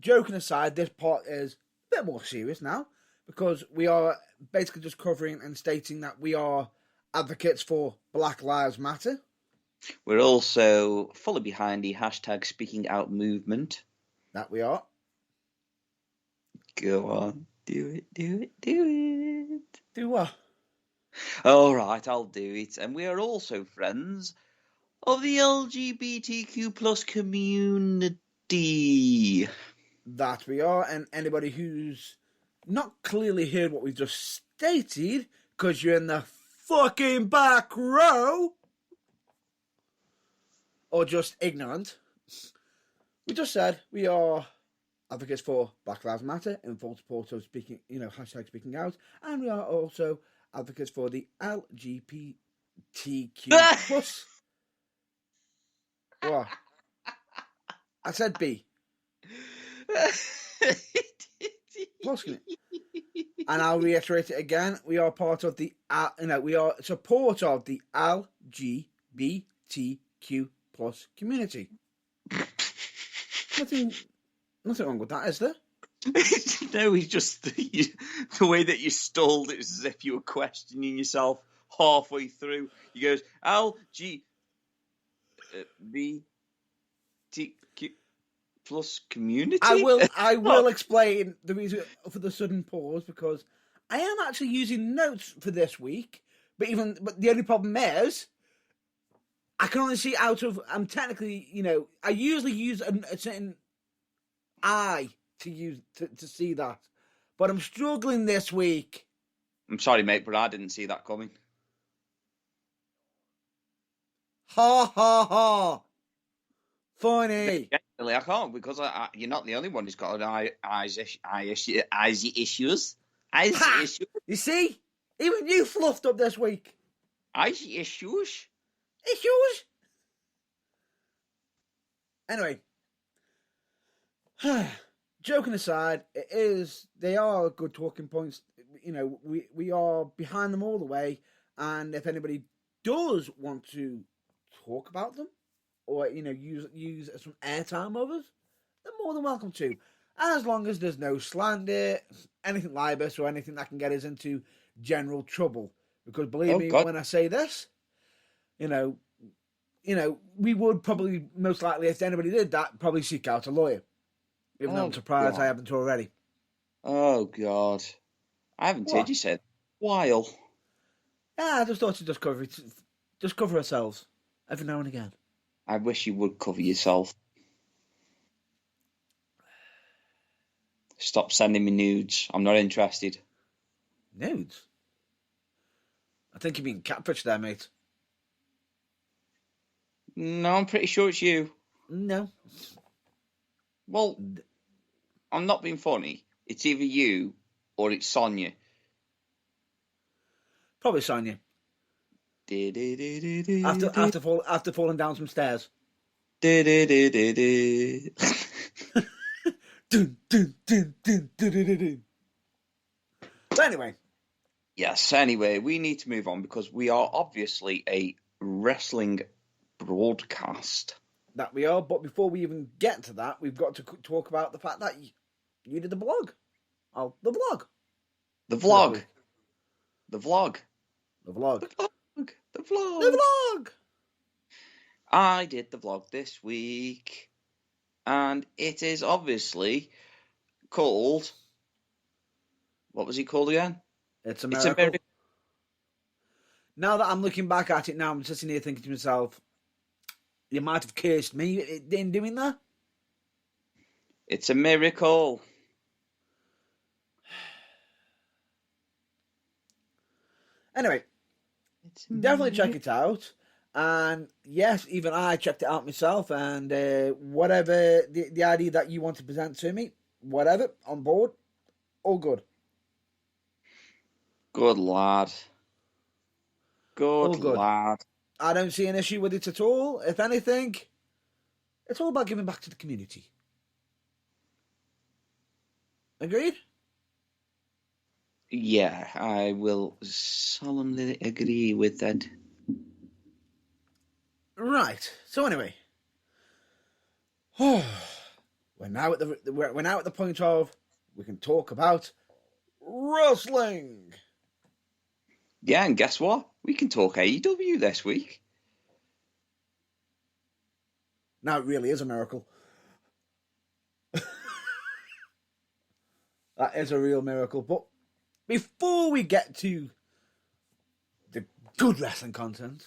joking aside, this part is a bit more serious now because we are basically just covering and stating that we are advocates for Black Lives Matter. We're also fully behind the hashtag Speaking Out movement. That we are. Go on. Do it, do it, do it. Do what? All right, I'll do it. And we are also friends of the LGBTQ plus community. That we are. And anybody who's not clearly heard what we've just stated, because you're in the fucking back row, or just ignorant, we just said we are advocates for Black Lives Matter in full support of speaking, hashtag speaking out, and we are also advocates for the LGBTQ plus. What? I said B. Plus, and I'll reiterate it again. We are part of the, we are support of the LGBTQ plus community. Nothing wrong with that, is there? No, it's just the way that you stalled it was as if you were questioning yourself halfway through. He goes, LGBTQ plus community? I will explain the reason for the sudden pause, because I am actually using notes for this week, but the only problem is I can only see I'm technically, I usually use a certain eye to see that, but I'm struggling this week. I'm sorry, mate, but I didn't see that coming. Ha ha ha! Funny. Generally, I can't, because you're not the only one who's got an eyes issues. You see, even you fluffed up this week. Eyes issues. Issues. Anyway. Joking aside, they are good talking points. We are behind them all the way, and if anybody does want to talk about them or use some airtime of us, they're more than welcome to, as long as there's no slander, anything libelous, or anything that can get us into general trouble. Because believe me, when I say this, we would probably most likely, if anybody did that, probably seek out a lawyer. Even though I'm surprised I haven't already. Oh, God. I haven't heard you say that in a while. Yeah, I just thought to just cover ourselves every now and again. I wish you would cover yourself. Stop sending me nudes. I'm not interested. Nudes? I think you mean catfish there, mate. No, I'm pretty sure it's you. No. Well, I'm not being funny. It's either you or it's Sonia. Probably Sonia. After falling down some stairs. But anyway. Yes, anyway, we need to move on because we are obviously a wrestling broadcast. That we are, but before we even get to that, we've got to talk about the fact that you did the blog. Oh, the vlog. The vlog. The vlog. The vlog. The vlog. The vlog. The vlog. I did the vlog this week, and it is obviously called. What was it called again? It's a miracle. Now that I'm looking back at it now, I'm sitting here thinking to myself, you might have cursed me in doing that. It's a miracle. Anyway, definitely check it out. And yes, even I checked it out myself. And whatever the idea that you want to present to me, whatever, on board, all good. Good lad. Good lad. I don't see an issue with it at all. If anything, it's all about giving back to the community. Agreed? Yeah, I will solemnly agree with that. Right. So anyway. Where we're now at the point of we can talk about wrestling. Yeah, and guess what? We can talk AEW this week. Now it really is a miracle. That is a real miracle. But before we get to the good wrestling content,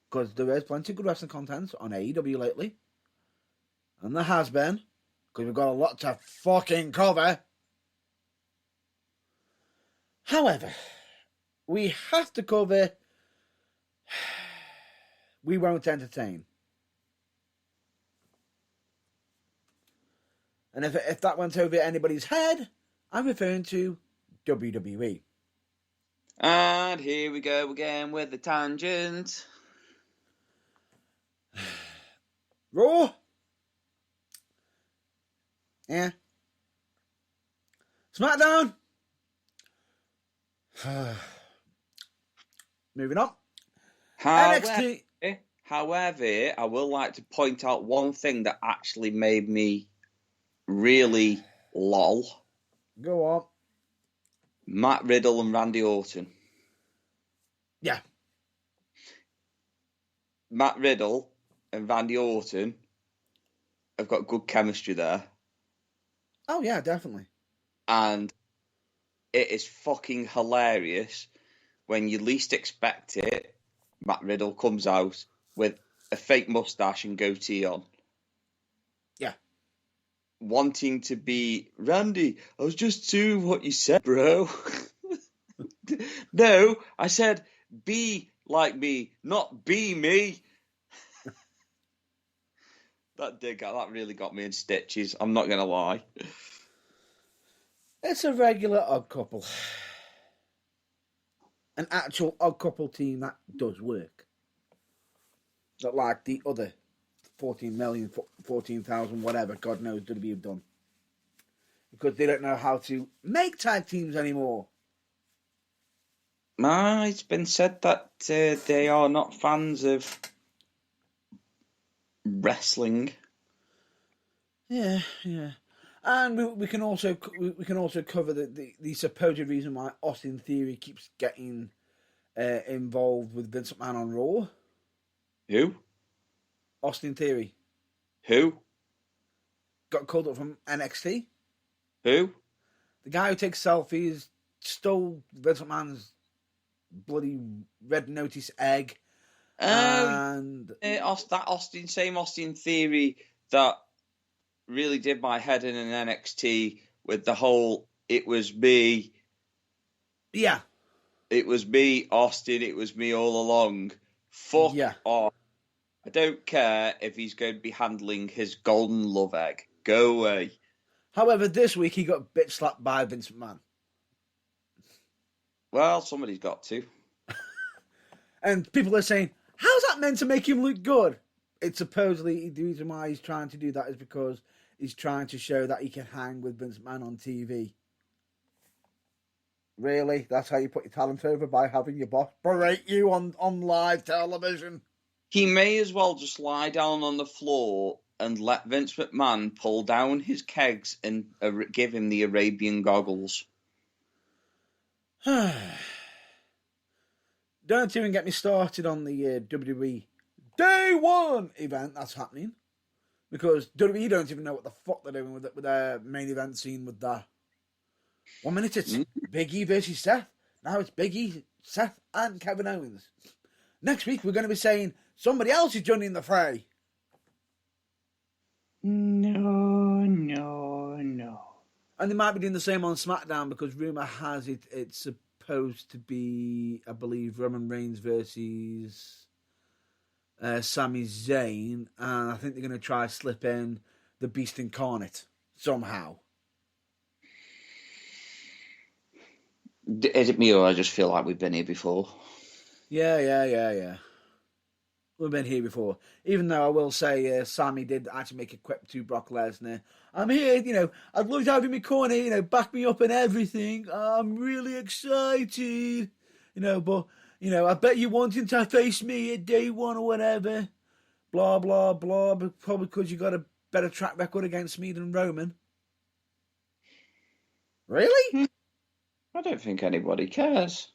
because there is plenty of good wrestling content on AEW lately, and there has been, because we've got a lot to fucking cover. However, we have to cover We Won't Entertain. And if that went over anybody's head, I'm referring to WWE. And here we go again with the tangent. Raw? Yeah. SmackDown? Moving on. NXT. However, I will like to point out one thing that actually made me really lol. Go on. Matt Riddle and Randy Orton. Yeah. Matt Riddle and Randy Orton have got good chemistry there. Oh, yeah, definitely. And it is fucking hilarious when you least expect it. Matt Riddle comes out with a fake mustache and goatee on. Yeah. Wanting to be Randy. I was just doing what you said, bro. No, I said be like me, not be me. That really got me in stitches. I'm not gonna lie. It's a regular odd couple. An actual odd couple team that does work. Not like the other 14 million, 14,000, whatever, God knows, WWE have done. Because they don't know how to make tag teams anymore. It's been said that they are not fans of wrestling. Yeah. And we can also cover the supposed reason why Austin Theory keeps getting involved with Vince McMahon on Raw. Who? Austin Theory. Who? Got called up from NXT. Who? The guy who takes selfies, stole Vince McMahon's bloody red notice egg. And same Austin Theory that really did my head in an NXT with the whole it was me. Yeah. It was me, Austin, it was me all along. Fuck off. I don't care if he's going to be handling his golden love egg. Go away. However, this week he got bitch slapped by Vince McMahon. Well, somebody's got to. And people are saying, how's that meant to make him look good? It's supposedly the reason why he's trying to do that is because he's trying to show that he can hang with Vince McMahon on TV. Really? That's how you put your talent over, by having your boss berate you on live television? He may as well just lie down on the floor and let Vince McMahon pull down his kegs and give him the Arabian goggles. Don't even get me started on the WWE Day 1 event that's happening. Because WWE don't even know what the fuck they're doing with their main event scene with that. 1 minute it's Big E versus Seth. Now it's Big E, Seth, and Kevin Owens. Next week we're going to be saying somebody else is joining the fray. No. And they might be doing the same on SmackDown because rumour has it it's supposed to be, I believe, Roman Reigns versus Sami Zayn. And I think they're going to try to slip in the Beast Incarnate somehow. Is it me or I just feel like we've been here before? Yeah. We've been here before. Even though I will say Sammy did actually make a quip to Brock Lesnar. I'm here, I'd love to have you in my corner, back me up and everything. I'm really excited. But, I bet you wanting to face me at Day 1 or whatever. Blah, blah, blah. But probably because you got a better track record against me than Roman. Really? I don't think anybody cares.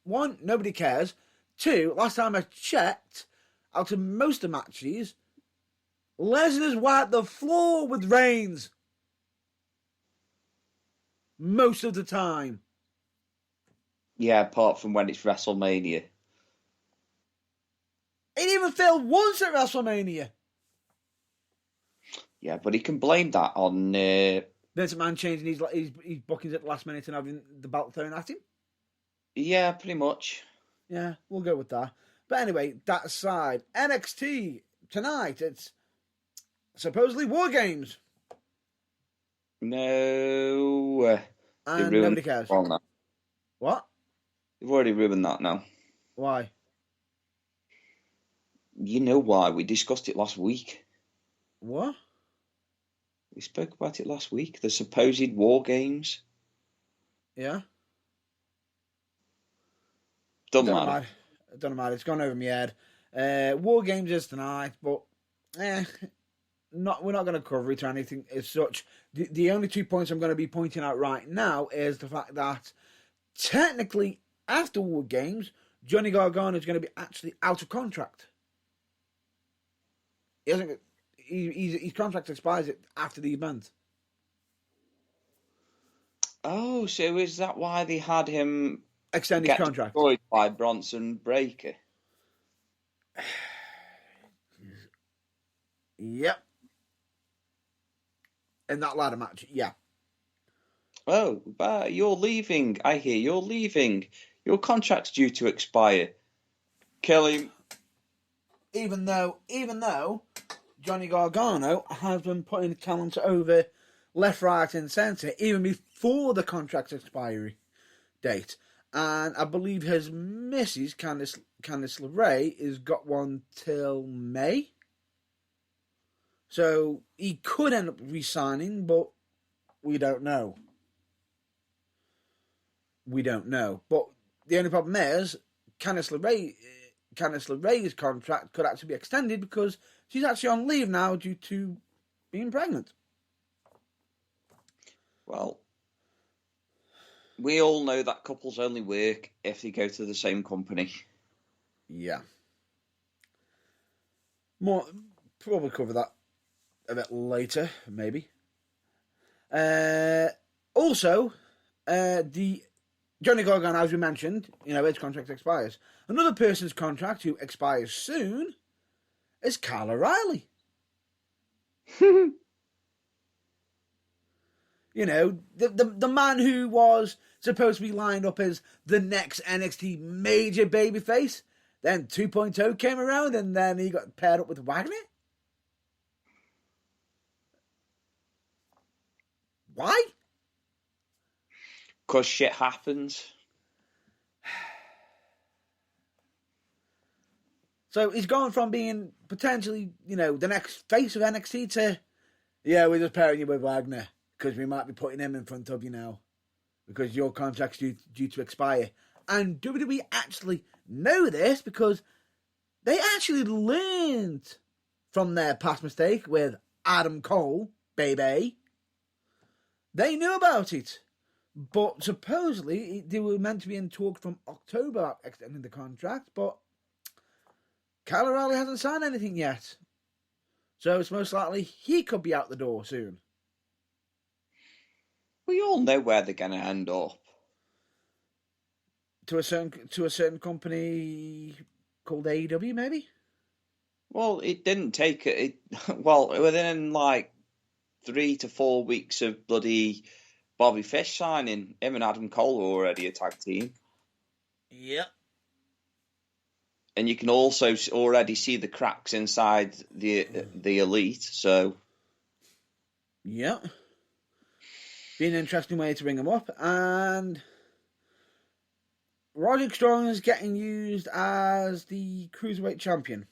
One, nobody cares. Two, last time I checked, out of most of the matches, Lesnar's wiped the floor with Reigns. Most of the time. Yeah, apart from when it's WrestleMania. He didn't even failed once at WrestleMania. Yeah, but he can blame that on... Vince McMahon changing his bookings at the last minute and having the belt thrown at him. Yeah, pretty much. Yeah, we'll go with that. But anyway, that aside, NXT tonight, it's supposedly War Games. No. And nobody cares. What? They've already ruined that now. Why? You know why. We discussed it last week. What? We spoke about it last week. The supposed War Games. Yeah? Doesn't matter. It doesn't matter. It's gone over my head. War Games is tonight, but we're not going to cover it or anything as such. The only 2 points I'm going to be pointing out right now is the fact that technically after War Games, Johnny Gargano is going to be actually out of contract. His contract expires after the event. Oh, so is that why they had him extend his contract? Destroyed by Bronson Breaker? Yep. In that ladder match, yeah. Oh, you're leaving. I hear you're leaving. Your contract's due to expire. Kill him. Even though Johnny Gargano has been putting talent over left, right, and centre even before the contract expiry date. And I believe his missus, Candice LeRae, has got one till May. So he could end up re-signing, but we don't know. But the only problem is Candice LeRae's contract could actually be extended because she's actually on leave now due to being pregnant. Well, we all know that couples only work if they go to the same company. Yeah. Probably cover that a bit later, maybe. Also, the Johnny Gargano, as we mentioned, his contract expires. Another person's contract who expires soon is Kyle O'Reilly. The man who was supposed to be lined up as the next NXT major babyface. Then 2.0 came around and then he got paired up with Wagner. Why? Because shit happens. So he's gone from being potentially, the next face of NXT to, we're just pairing you with Wagner because we might be putting him in front of you now because your contract's due to expire. And WWE actually know this because they actually learned from their past mistake with Adam Cole, baby. They knew about it. But supposedly, they were meant to be in talk from October about extending the contract, but Kyle O'Reilly hasn't signed anything yet. So it's most likely he could be out the door soon. We all know where they're going to end up. To a certain company called AEW, maybe? Well, it didn't take it. Well, within 3 to 4 weeks of bloody Bobby Fish signing, him and Adam Cole were already a tag team. Yep. And you can also already see the cracks inside the Elite, so... Yep. Be an interesting way to bring them up. And Roderick Strong is getting used as the Cruiserweight Champion.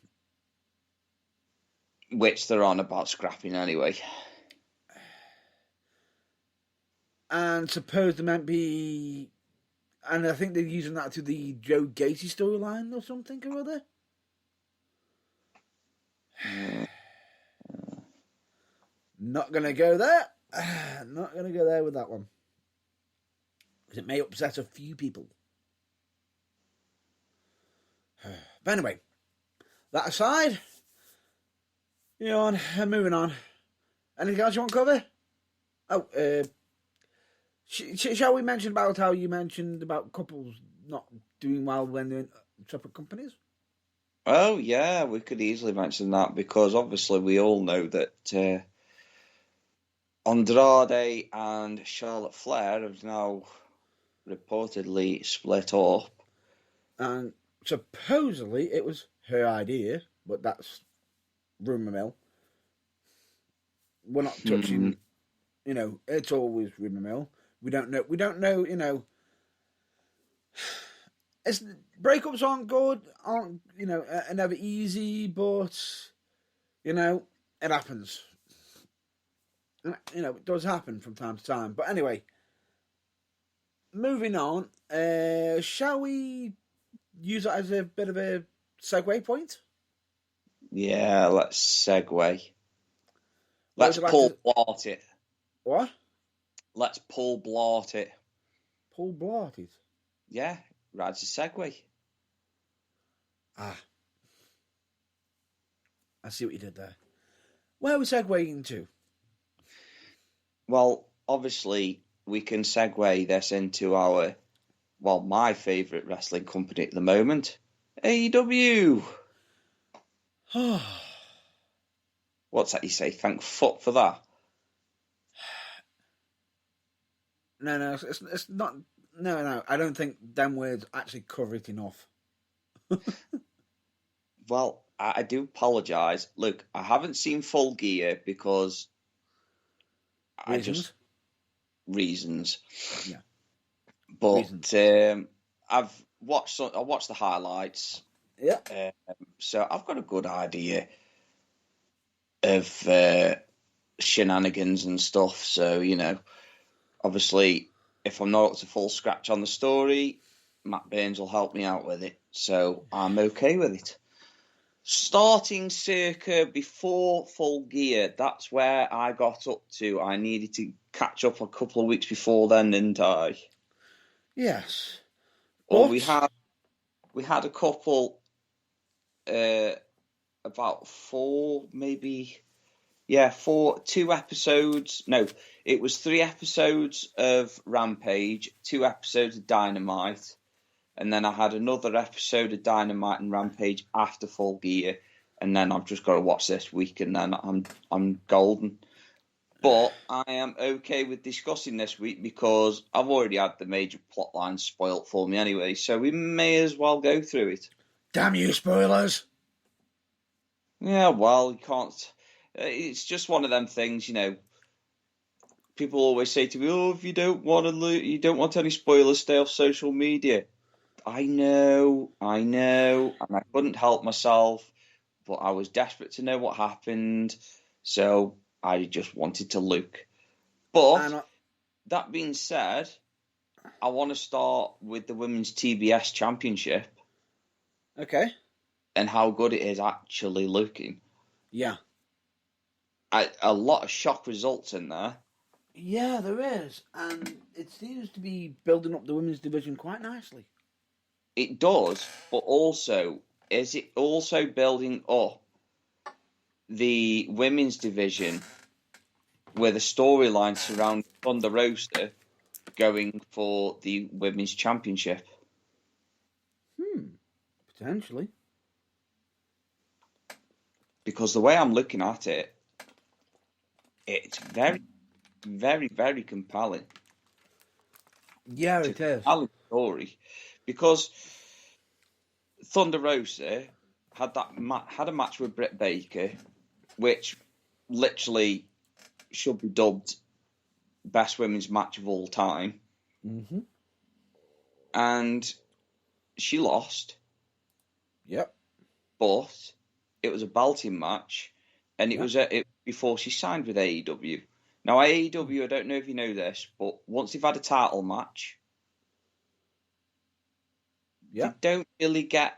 Which they're on about scrapping anyway. And suppose there might be... And I think they're using that to the Joe Gacy storyline or something or other. Not going to go there. Not going to go there with that one. Because it may upset a few people. But anyway, that aside, moving on. Anything else you want to cover? Oh, shall we mention about how you mentioned about couples not doing well when they're in separate companies? Oh, yeah, we could easily mention that because obviously we all know that Andrade and Charlotte Flair have now reportedly split up. And supposedly it was her idea, but that's rumour mill. We're not touching, it's always rumour mill. We don't know, breakups aren't good, are never easy, but, it happens. It does happen from time to time. But anyway, moving on, shall we use it as a bit of a segue point? Yeah, let's segue. Let's Paul Blart it. What? Let's Paul Blart it. Paul Blart it? Yeah, rides a segue. Ah. I see what you did there. Where are we segueing to? Well, obviously, we can segue this into my favourite wrestling company at the moment, AEW. What's that you say? Thank fuck for that. No, it's not. No, I don't think them words actually cover it enough. Well, I do apologise. Look, I haven't seen Full Gear because reasons. Yeah. But I've watched the highlights. Yeah. So I've got a good idea of shenanigans and stuff. So, obviously, if I'm not up to full scratch on the story, Matt Burns will help me out with it. So I'm okay with it. Starting circa before Full Gear, that's where I got up to. I needed to catch up a couple of weeks before then, didn't I? Yes. Or we had a couple, about 2 episodes. No, it was 3 episodes of Rampage, 2 episodes of Dynamite, and then I had another episode of Dynamite and Rampage after Full Gear, and then I've just got to watch this week, and then I'm golden. But I am okay with discussing this week because I've already had the major plot lines spoilt for me anyway, so we may as well go through it. Damn you, spoilers! Yeah, well, you can't. It's just one of them things, People always say to me, "Oh, if you don't want any spoilers, stay off social media." I know, and I couldn't help myself, but I was desperate to know what happened, so I just wanted to look. But that being said, I want to start with the Women's TBS Championship. Okay. And how good it is actually looking. Yeah. A lot of shock results in there. Yeah, there is. And it seems to be building up the women's division quite nicely. It does, but also, is it also building up the women's division with a storyline surrounding Thunder Rosa going for the women's championship? Potentially. Because the way I'm looking at it, it's very, very, very compelling. Yeah, it is. Compelling story. Because Thunder Rosa had a match with Britt Baker, which literally should be dubbed best women's match of all time. Mm-hmm. And she lost. Yep. But it was a belting match, and it was before she signed with AEW. Now, AEW, I don't know if you know this, but once they've had a title match, they don't really get...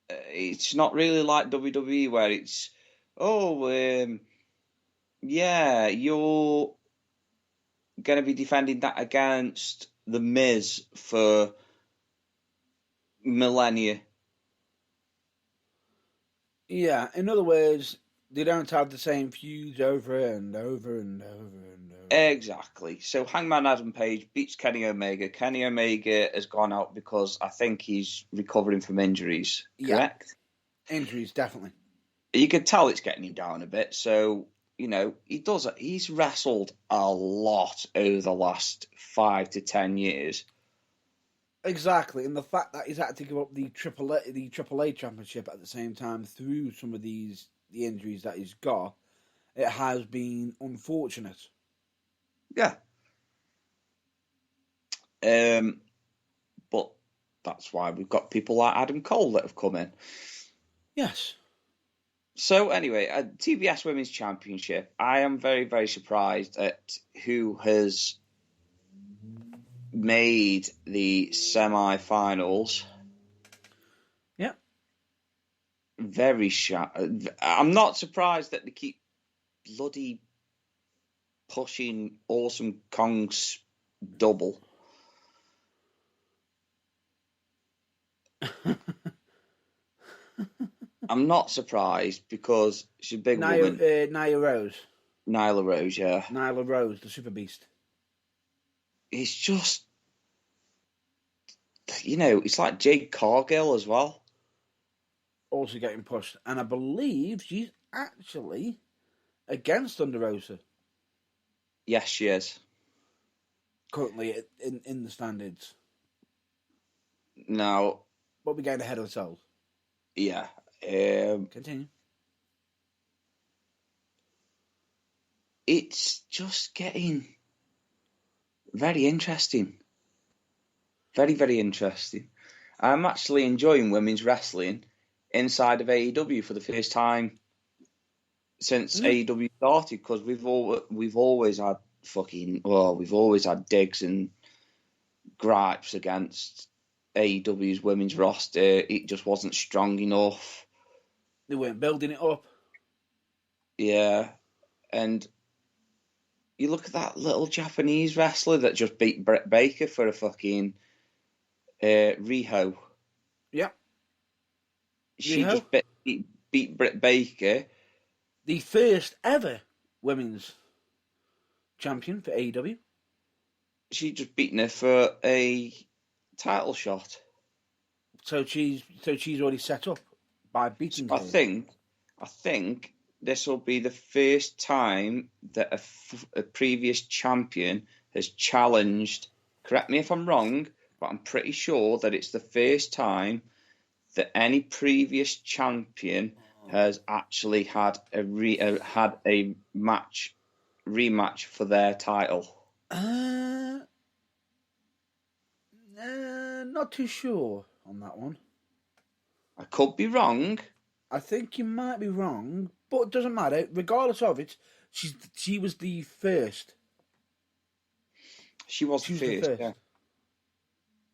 it's not really like WWE where it's, Yeah, you're going to be defending that against The Miz for millennia. Yeah, in other words, they don't have the same feuds over and over and over and over. Exactly. So Hangman Adam Page beats Kenny Omega. Kenny Omega has gone out because I think he's recovering from injuries, correct? Injuries, definitely. You could tell it's getting him down a bit. So, he's wrestled a lot over the last 5 to 10 years. Exactly, and the fact that he's had to give up the AAA championship at the same time through some of the injuries that he's got, it has been unfortunate. Yeah. But that's why we've got people like Adam Cole that have come in. Yes. So anyway, TBS Women's Championship, I am very, very surprised at who has made the semi-finals. Yeah. Very I'm not surprised that they keep bloody pushing Awesome Kong's double. I'm not surprised because she's a big woman. Nyla Rose. Nyla Rose, yeah. Nyla Rose, the Super Beast. It's just, it's like Jade Cargill as well. Also getting pushed. And I believe she's actually against Thunder Rosa. Yes, she is. Currently in the standards. Now. But we're getting ahead of ourselves. Yeah. Continue. It's just getting very interesting. Very, very interesting. I'm actually enjoying women's wrestling inside of AEW for the first time since AEW started, because we've always had we've always had digs and gripes against AEW's women's roster. It just wasn't strong enough. They weren't building it up. Yeah, and you look at that little Japanese wrestler that just beat Britt Baker for a fucking Riho. Yeah. She just beat Britt Baker. The first ever women's champion for AEW. She just beaten her for a title shot. So she's already set up by beating her. I think this will be the first time that a previous champion has challenged. Correct me if I'm wrong, but I'm pretty sure that it's the first time that any previous champion has actually had a rematch for their title. Not too sure on that one. I could be wrong. I think you might be wrong, but it doesn't matter. Regardless of it, she was the first. She was the first, yeah.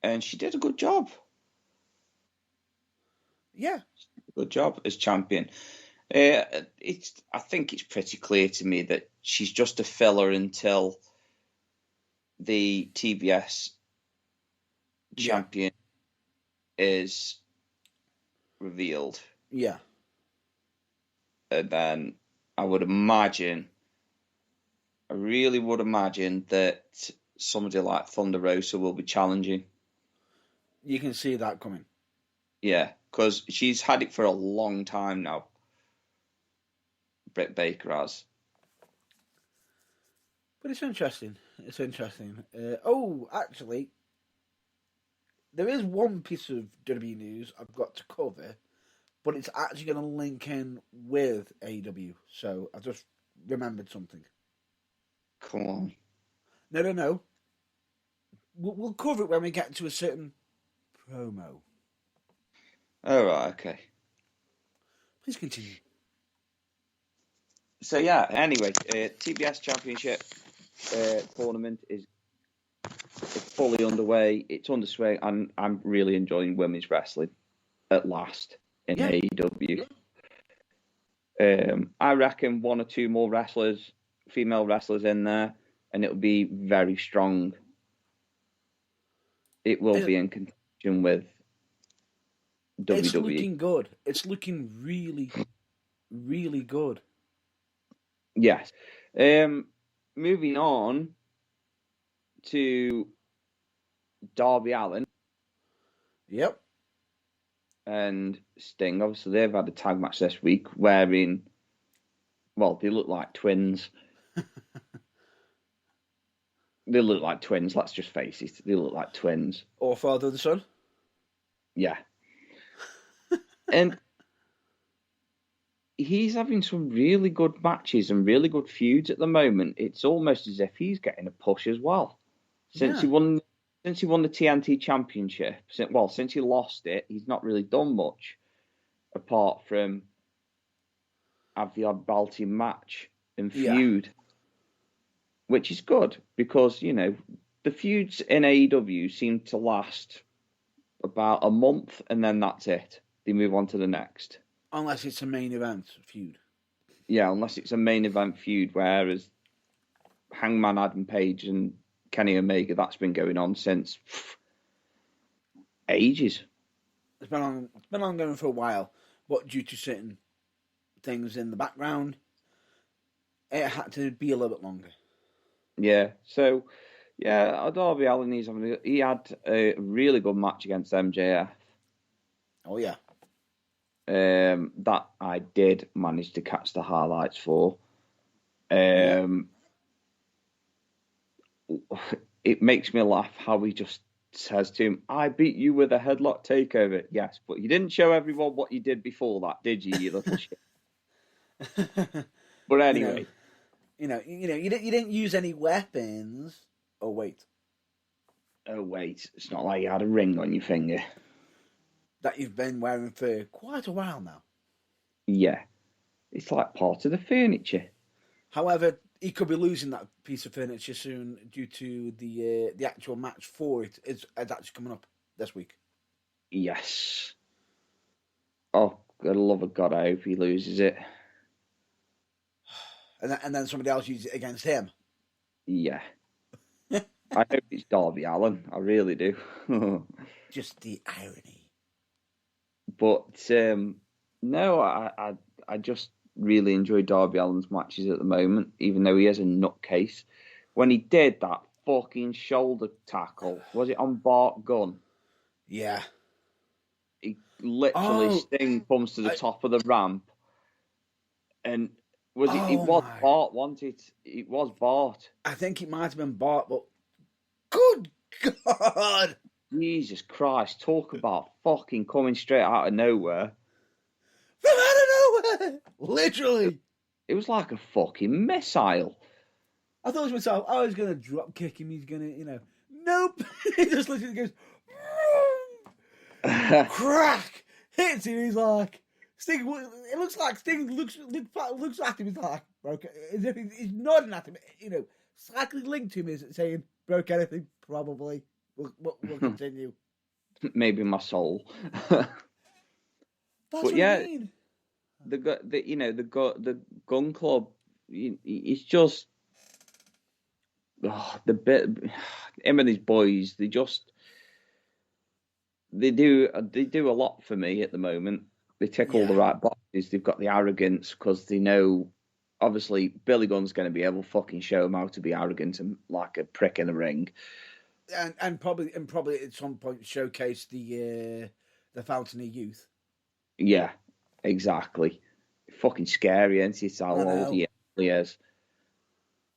And she did a good job. Yeah. Good job as champion. I think it's pretty clear to me that she's just a filler until the TBS champion is revealed. Yeah. And then I really would imagine that somebody like Thunder Rosa will be challenging. You can see that coming. Yeah, because she's had it for a long time now. Britt Baker has. But it's interesting. Actually, there is one piece of WWE news I've got to cover, but it's actually going to link in with AEW. So I just remembered something. Come on. No. We'll cover it when we get to a certain promo. All right, okay. Please continue. So yeah, anyway, TBS Championship tournament is fully underway. It's underway, and I'm really enjoying women's wrestling at last in AEW. I reckon one or two more female wrestlers in there, and it'll be very strong. It will be in contention with WWE. It's looking good. It's looking really, really good. Yes. Moving on to Darby Allin. Yep. And Sting. Obviously, they've had a tag match this week wearing, well, they look like twins. They look like twins, let's just face it. They look like twins. Or father and son. Yeah. And he's having some really good matches and really good feuds at the moment. It's almost as if he's getting a push as well. Since he won the TNT Championship, since he lost it, he's not really done much apart from have the odd belting match and feud, which is good because, you know, the feuds in AEW seem to last about a month and then that's it. They move on to the next. Unless it's a main event feud. Yeah, unless it's a main event feud, whereas Hangman, Adam Page and Kenny Omega, that's been going on since ages. It's been ongoing for a while, but due to certain things in the background, it had to be a little bit longer. Yeah, so Darby Allin, he had a really good match against MJF. Oh yeah. That I did manage to catch the highlights for. It makes me laugh how he just says to him, "I beat you with a headlock takeover." Yes, but you didn't show everyone what you did before that, did you, you little shit? But anyway, you didn't use any weapons. Oh wait, it's not like you had a ring on your finger that you've been wearing for quite a while now. Yeah, it's like part of the furniture. However, he could be losing that piece of furniture soon due to the actual match for it is actually coming up this week. Yes. Oh, God, love of God, I hope he loses it. And then somebody else uses it against him. Yeah. I hope it's Darby Allin. I really do. Just the irony. But no, I just really enjoy Darby Allin's matches at the moment, even though he is a nutcase. When he did that fucking shoulder tackle, was it on Bart Gunn? Yeah. He literally Sting comes to the top of the ramp, and it was Bart, wasn't it? It was Bart. I think it might have been Bart, but good God! Jesus Christ, talk about fucking coming straight out of nowhere. From out of nowhere! Literally. It was like a fucking missile. I thought to myself, I was going to drop kick him. He's going to, nope. He just literally goes, crack, hits him. He's like, Sting, it looks like Sting looks at him. He's like, broke. He's nodding at him, slightly linked to him, is it saying, broke anything? Probably. We'll continue. Maybe my soul. That's what I mean. The Gun Club, it's just him and his boys. They do a lot for me at the moment. They tick all the right boxes. They've got the arrogance because they know, obviously, Billy Gunn's going to be able to fucking show them how to be arrogant and like a prick in the ring. And probably at some point showcase the Fountain of Youth. Yeah, exactly. Fucking scary, isn't it? How old he is.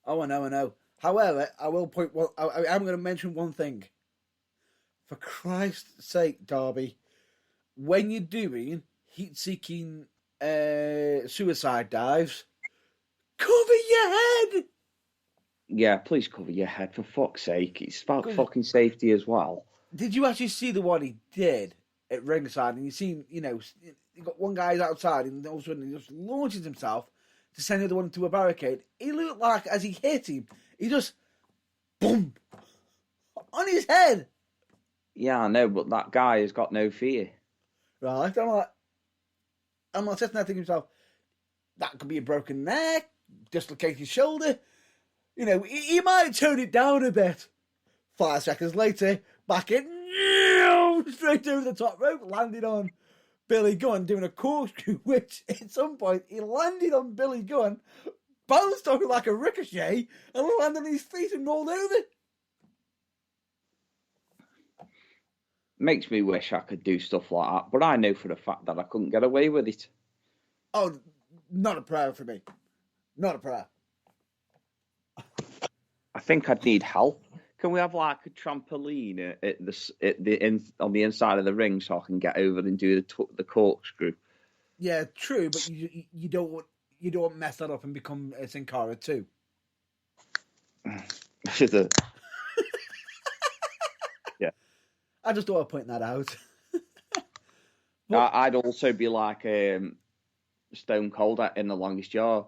Oh, I know. However, I will point. Well, I'm going to mention one thing. For Christ's sake, Darby, when you're doing heat-seeking suicide dives, cover your head. Yeah, please cover your head, for fuck's sake. It's about fucking safety as well. Did you actually see the one he did at ringside? And you seen, you got one guy outside and all of a sudden he just launches himself to send the other one into a barricade. He looked like, as he hit him, he just, boom, on his head. Yeah, I know, but that guy has got no fear. Right, I'm like sitting there thinking to myself, That could be a broken neck, dislocated shoulder. You know, he might tone it down a bit. 5 seconds later, back in, straight over the top rope, landed on Billy Gunn doing a corkscrew, which at some point he landed on Billy Gunn, bounced off like a ricochet, and landed on his feet and rolled over. Makes me wish I could do stuff like that, but I know for a fact that I couldn't get away with it. Oh, not a prayer for me. Not a prayer. I think I'd need help. Can we have like a trampoline on the inside of the ring so I can get over and do the corkscrew? Yeah, true, but you don't mess that up and become a Sin Cara too. Yeah. I just thought I'd point that out. I'd also be like Stone Cold in The Longest Yard.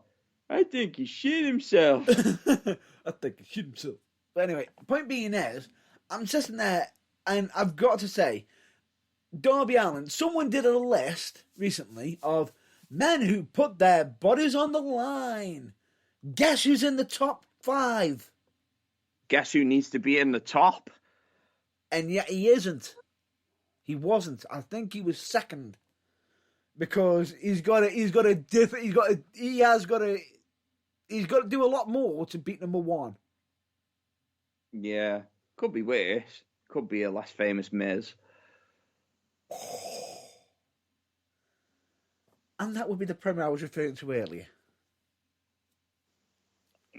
I think he shit himself. I think he shit himself. But anyway, point being is, I'm sitting there and I've got to say, Darby Allin, someone did a list recently of men who put their bodies on the line. Guess who's in the top 5? Guess who needs to be in the top? And yet he isn't. He wasn't. I think he was second. Because he's got to do a lot more to beat number 1. Yeah, could be worse. Could be a less famous Miz. And that would be the promo I was referring to earlier.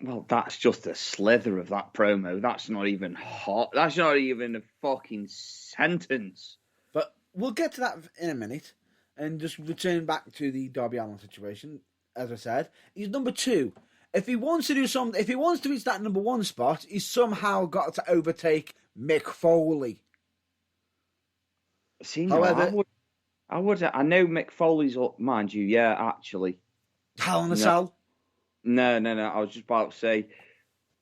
Well, that's just a slither of that promo. That's not even hot. That's not even a fucking sentence. But we'll get to that in a minute. And just return back to the Darby Allin situation. As I said, he's number 2. If he wants to do something, if he wants to reach that number 1 spot, he's somehow got to overtake Mick Foley. See, no, however, I know Mick Foley's up, mind you. Yeah, actually. Hell in a Cell. No. I was just about to say,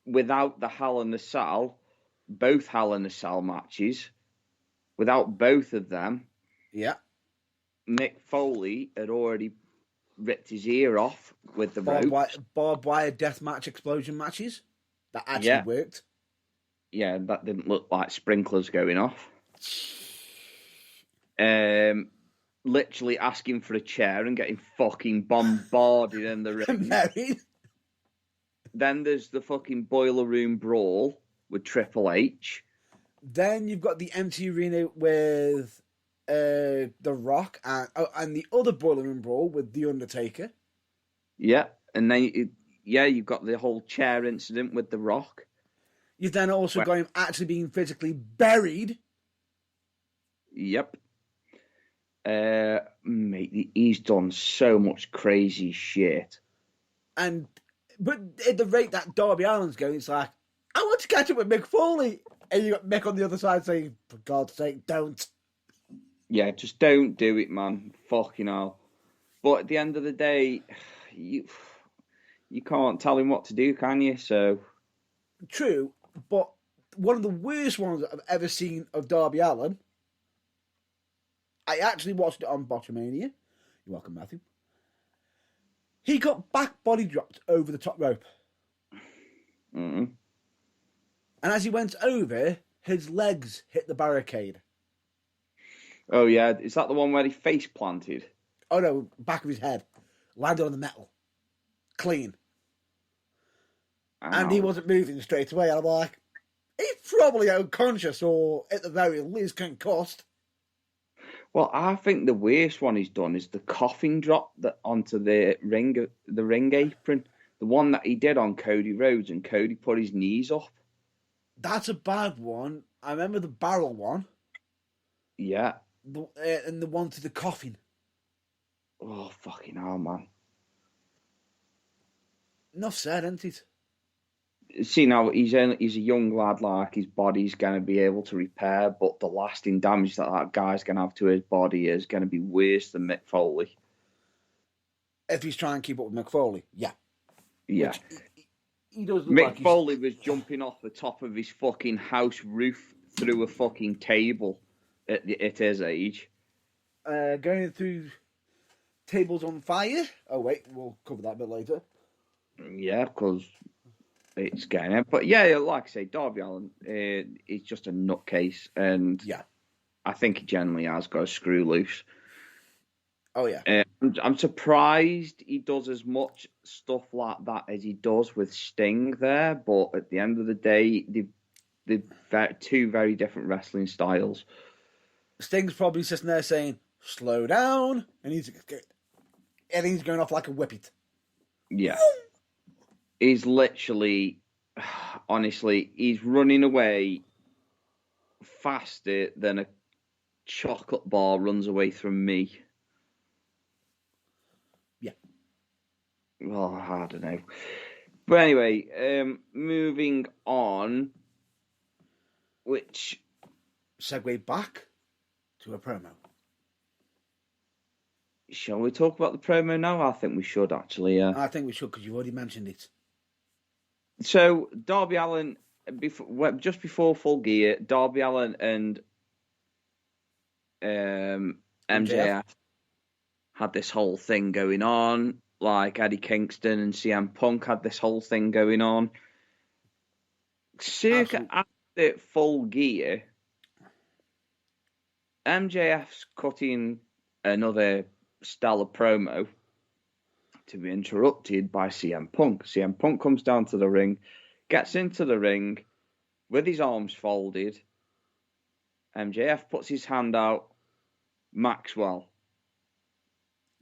without the Hell in the Cell, both Hell in the Cell matches, without both of them, yeah, Mick Foley had already ripped his ear off with the ropes. Barbed wire deathmatch explosion matches. That actually worked. Yeah, that didn't look like sprinklers going off. Literally asking for a chair and getting fucking bombarded in the ring. Married. Then there's the fucking boiler room brawl with Triple H. Then you've got the empty arena with The Rock and the other boiler room brawl with The Undertaker. Yeah, and then you've got the whole chair incident with The Rock. You've then also got him actually being physically buried. Yep. Mate, he's done so much crazy shit. But at the rate that Darby Allin's going, it's like, I want to catch up with Mick Foley. And you got Mick on the other side saying, for God's sake, don't. Yeah, just don't do it, man. Fucking hell. But at the end of the day, you can't tell him what to do, can you? So true, but one of the worst ones I've ever seen of Darby Allin, I actually watched it on Botchamania. You're welcome, Matthew. He got back body dropped over the top rope. Mm-hmm. And as he went over, his legs hit the barricade. Oh, yeah. Is that the one where he face planted? Oh, no. Back of his head. Landed on the metal. Clean. Ow. And he wasn't moving straight away. And I'm like, he's probably unconscious or at the very least concussed. Well, I think the worst one he's done is the coffin drop onto the ring apron. The one that he did on Cody Rhodes, and Cody put his knees up. That's a bad one. I remember the barrel one. Yeah. And the one to the coffin. Oh, fucking hell, man. Enough said, isn't it? See, now, he's a young lad, like, his body's going to be able to repair, but the lasting damage that guy's going to have to his body is going to be worse than Mick Foley. If he's trying to keep up with Mick Foley, yeah. Yeah. He does look Mick like Foley was jumping off the top of his fucking house roof through a fucking table at his age. Going through tables on fire. Oh wait, we'll cover that a bit later. Yeah, because it's getting it. But yeah, like I say, Darby Allin is just a nutcase, and Yeah. I think he generally has got a screw loose. Oh yeah. I'm surprised he does as much stuff like that as he does with Sting there, but at the end of the day, they're two very different wrestling styles. Sting's probably sitting there saying, "Slow down," and he's going off like a whippet. Yeah. He's literally, honestly, he's running away faster than a chocolate bar runs away from me. Yeah. Well, I don't know. But anyway, moving on, which... Segue back to a promo. Shall we talk about the promo now? I think we should, actually, yeah. I think we should, because you've already mentioned it. So, Darby Allin, just before Full Gear, Darby Allin and MJF had this whole thing going on. Like, Eddie Kingston and CM Punk had this whole thing going on. Circa after Full Gear, MJF's cutting another stellar promo to be interrupted by CM Punk. CM Punk comes down to the ring, gets into the ring with his arms folded. MJF puts his hand out. Maxwell.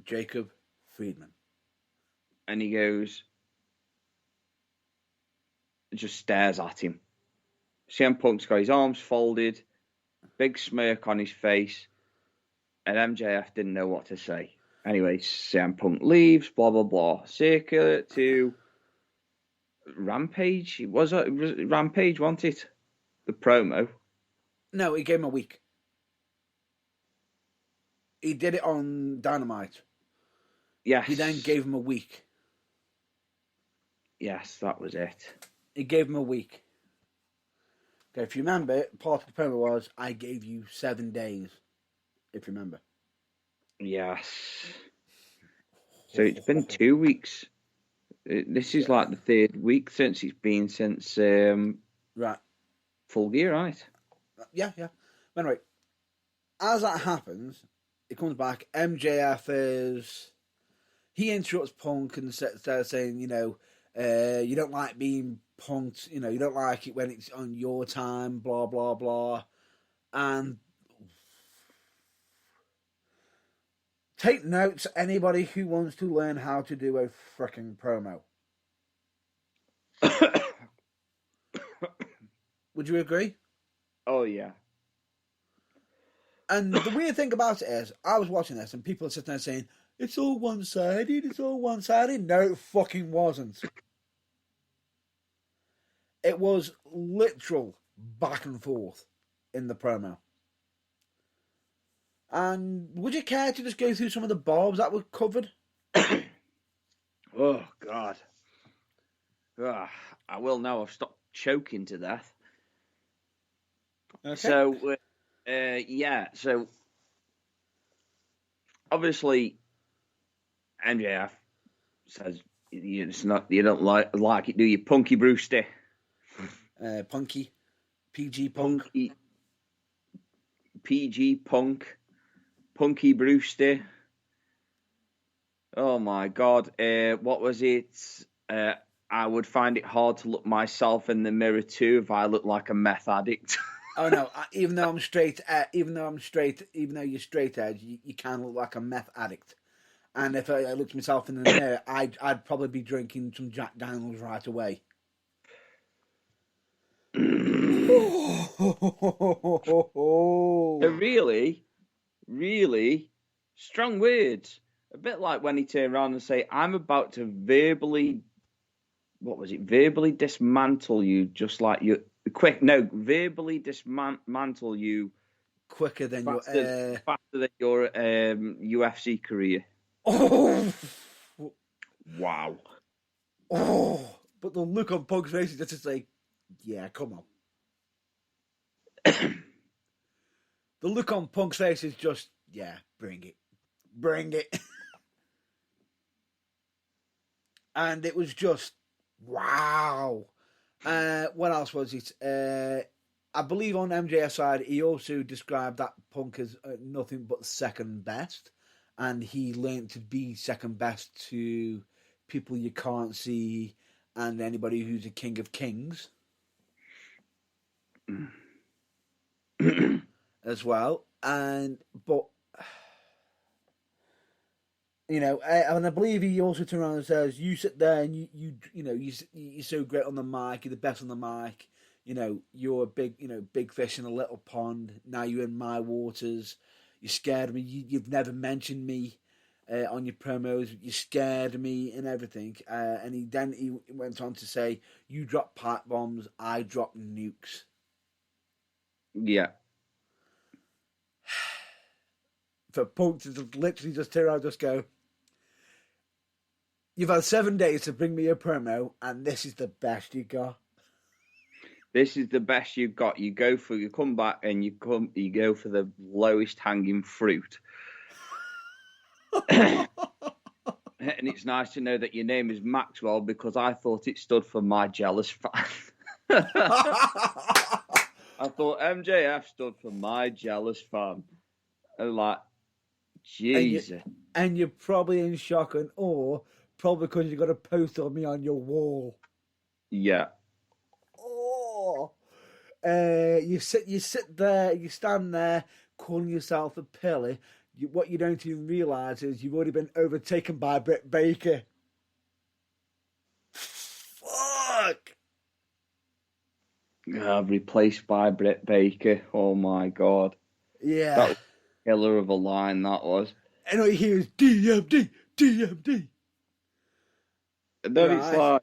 Jacob Friedman. And he goes, just stares at him. CM Punk's got his arms folded, big smirk on his face, and MJF didn't know what to say. Anyway, CM Punk leaves, blah, blah, blah. Circa to Rampage. Was it Rampage, wasn't it? The promo. No, he gave him a week. He did it on Dynamite. Yes. He then gave him a week. Yes, that was it. He gave him a week. Okay, if you remember, part of the promo was, I gave you 7 days. If you remember. Yes. So it's been 2 weeks. This is like the 3rd week since it's been since right. Full Gear, right? Yeah. Anyway, as that happens, it comes back. MJF is... He interrupts Punk and starts saying, you don't like being punked, you don't like it when it's on your time, blah, blah, blah. And take notes, anybody who wants to learn how to do a fricking promo. Would you agree? Oh, yeah. And the weird thing about it is, I was watching this and people are sitting there saying, it's all one-sided, it's all one-sided. No, it fucking wasn't. It was literal back and forth in the promo. And would you care to just go through some of the barbs that were covered? Oh, God. I will now. I've stopped choking to death. Okay. So, so obviously MJF says you don't like it, do you, Punky Brewster? Punky. PG Punk. PG Punk. Punky Brewster. Oh my God. What was it? I would find it hard to look myself in the mirror too if I looked like a meth addict. Oh no! Even though you're straight edge, you can look like a meth addict. And if I looked myself in the mirror, I'd probably be drinking some Jack Daniels right away. Really, really strong words. A bit like when he turned around and say, "I'm about to verbally dismantle you, just like you." Verbally dismantle you quicker than faster than your UFC career. Oh, wow! Oh, but the look on Punk's face is just like, yeah, come on. The look on Punk's face is just, yeah, bring it. And it was just, wow. What else was it? I believe on MJF's side, he also described that Punk as nothing but second best. And he learned to be second best to people you can't see and anybody who's a king of kings as well. But you know, and I believe he also turned around and says, "You sit there and you're so great on the mic. You're the best on the mic. You know, you're a big fish in a little pond. Now you're in my waters. You scared me. You've never mentioned me on your promos. You scared me and everything." And he went on to say, "You drop pipe bombs. I drop nukes." Yeah. For Punk to literally just turn around and just go, "You've had 7 days to bring me a promo, and this is the best you got." This is the best you've got. You come back and you go for the lowest hanging fruit. And it's nice to know that your name is Maxwell because I thought it stood for my jealous fan. I thought MJF stood for my jealous fan. And like, Jesus. And you're probably in shock and awe, probably because you got a poster of me on your wall. Yeah. Oh, you sit there, you stand there, calling yourself a pilly. What you don't even realise is you've already been overtaken by Britt Baker. Fuck. Replaced by Britt Baker. Oh my God. Yeah. That was a killer of a line, that was. And all you hear is DMD, DMD. And then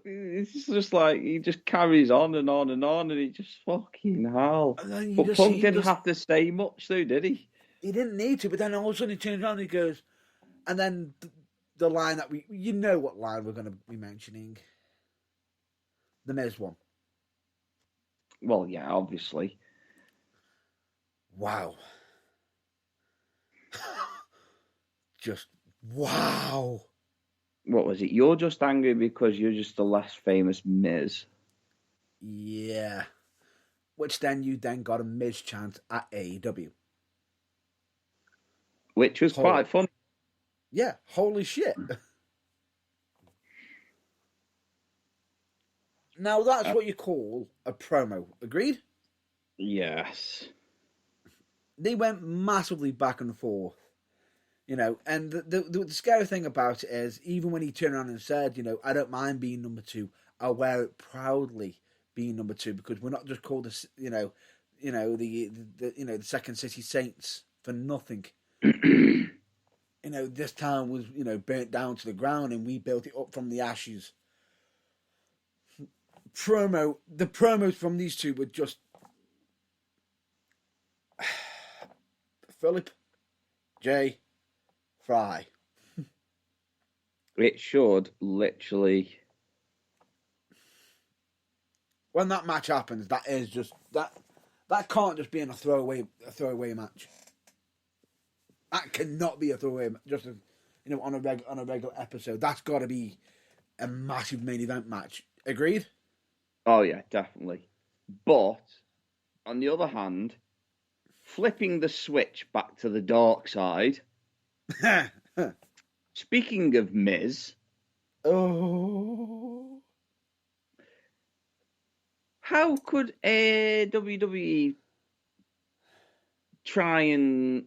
it's just like he just carries on and on and on, and he just fucking hell. But Punk didn't have to say much, though, did he? He didn't need to, but then all of a sudden he turns around and he goes, and then the line that you know what line we're going to be mentioning. The Miz one. Well, yeah, obviously. Wow. Just wow. What was it? You're just angry because you're just the less famous Miz. Yeah. Which then you got a Miz chant at AEW. Which was quite funny. Yeah, holy shit. Now that's what you call a promo. Agreed? Yes. They went massively back and forth. You know, and the scary thing about it is, even when he turned around and said, "I don't mind being number 2. I'll wear it proudly, being number 2, because we're not just called the Second City Saints for nothing." This town was burnt down to the ground, and we built it up from the ashes. The promos from these two were just Philip J. Fry. It should literally. When that match happens, that is just that can't just be in a throwaway match. That cannot be a throwaway just on a regular episode. That's got to be a massive main event match. Agreed? Oh yeah, definitely. But on the other hand, flipping the switch back to the dark side. Speaking of Miz, how could WWE try and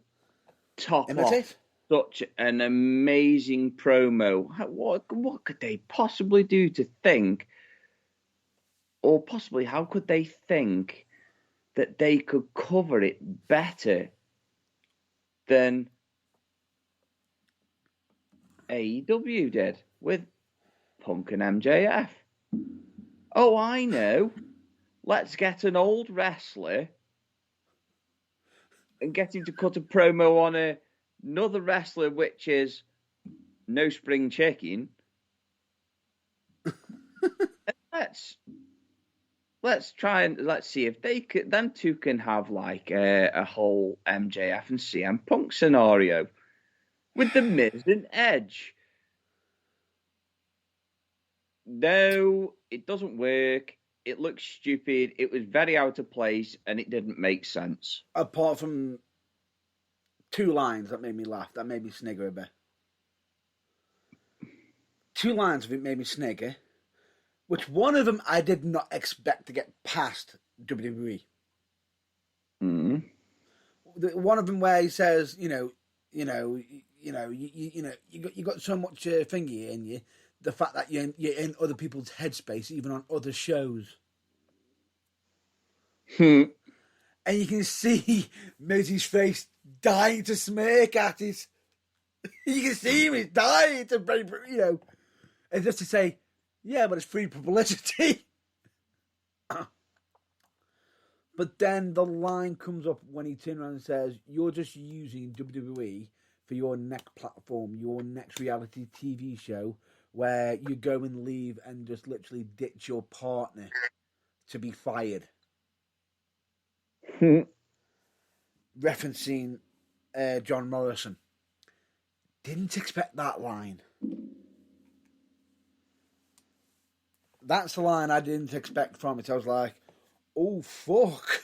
top off such an amazing promo? What could they possibly do to think, or possibly how could they think that they could cover it better than AEW did with Punk and MJF? Oh, I know. Let's get an old wrestler and get him to cut a promo on another wrestler, which is no spring chicken. Let's try and let's see if them two can have like a whole MJF and CM Punk scenario with the Miz and Edge. No, it doesn't work. It looks stupid. It was very out of place, and it didn't make sense. Apart from 2 lines that made me laugh, that made me snigger a bit. 2 lines of it made me snigger, which one of them I did not expect to get past WWE. Mm. One of them where he says, you got so much thingy in you. The fact that you're in other people's headspace, even on other shows. And you can see Mozy's face dying to smirk at it. You can see him, he's dying to, and just to say, yeah, but it's free publicity. But then the line comes up when he turns around and says, you're just using WWE for your next platform, your next reality TV show, where you go and leave and just literally ditch your partner to be fired. Referencing John Morrison. Didn't expect that line. That's the line I didn't expect from it. I was like, oh, fuck.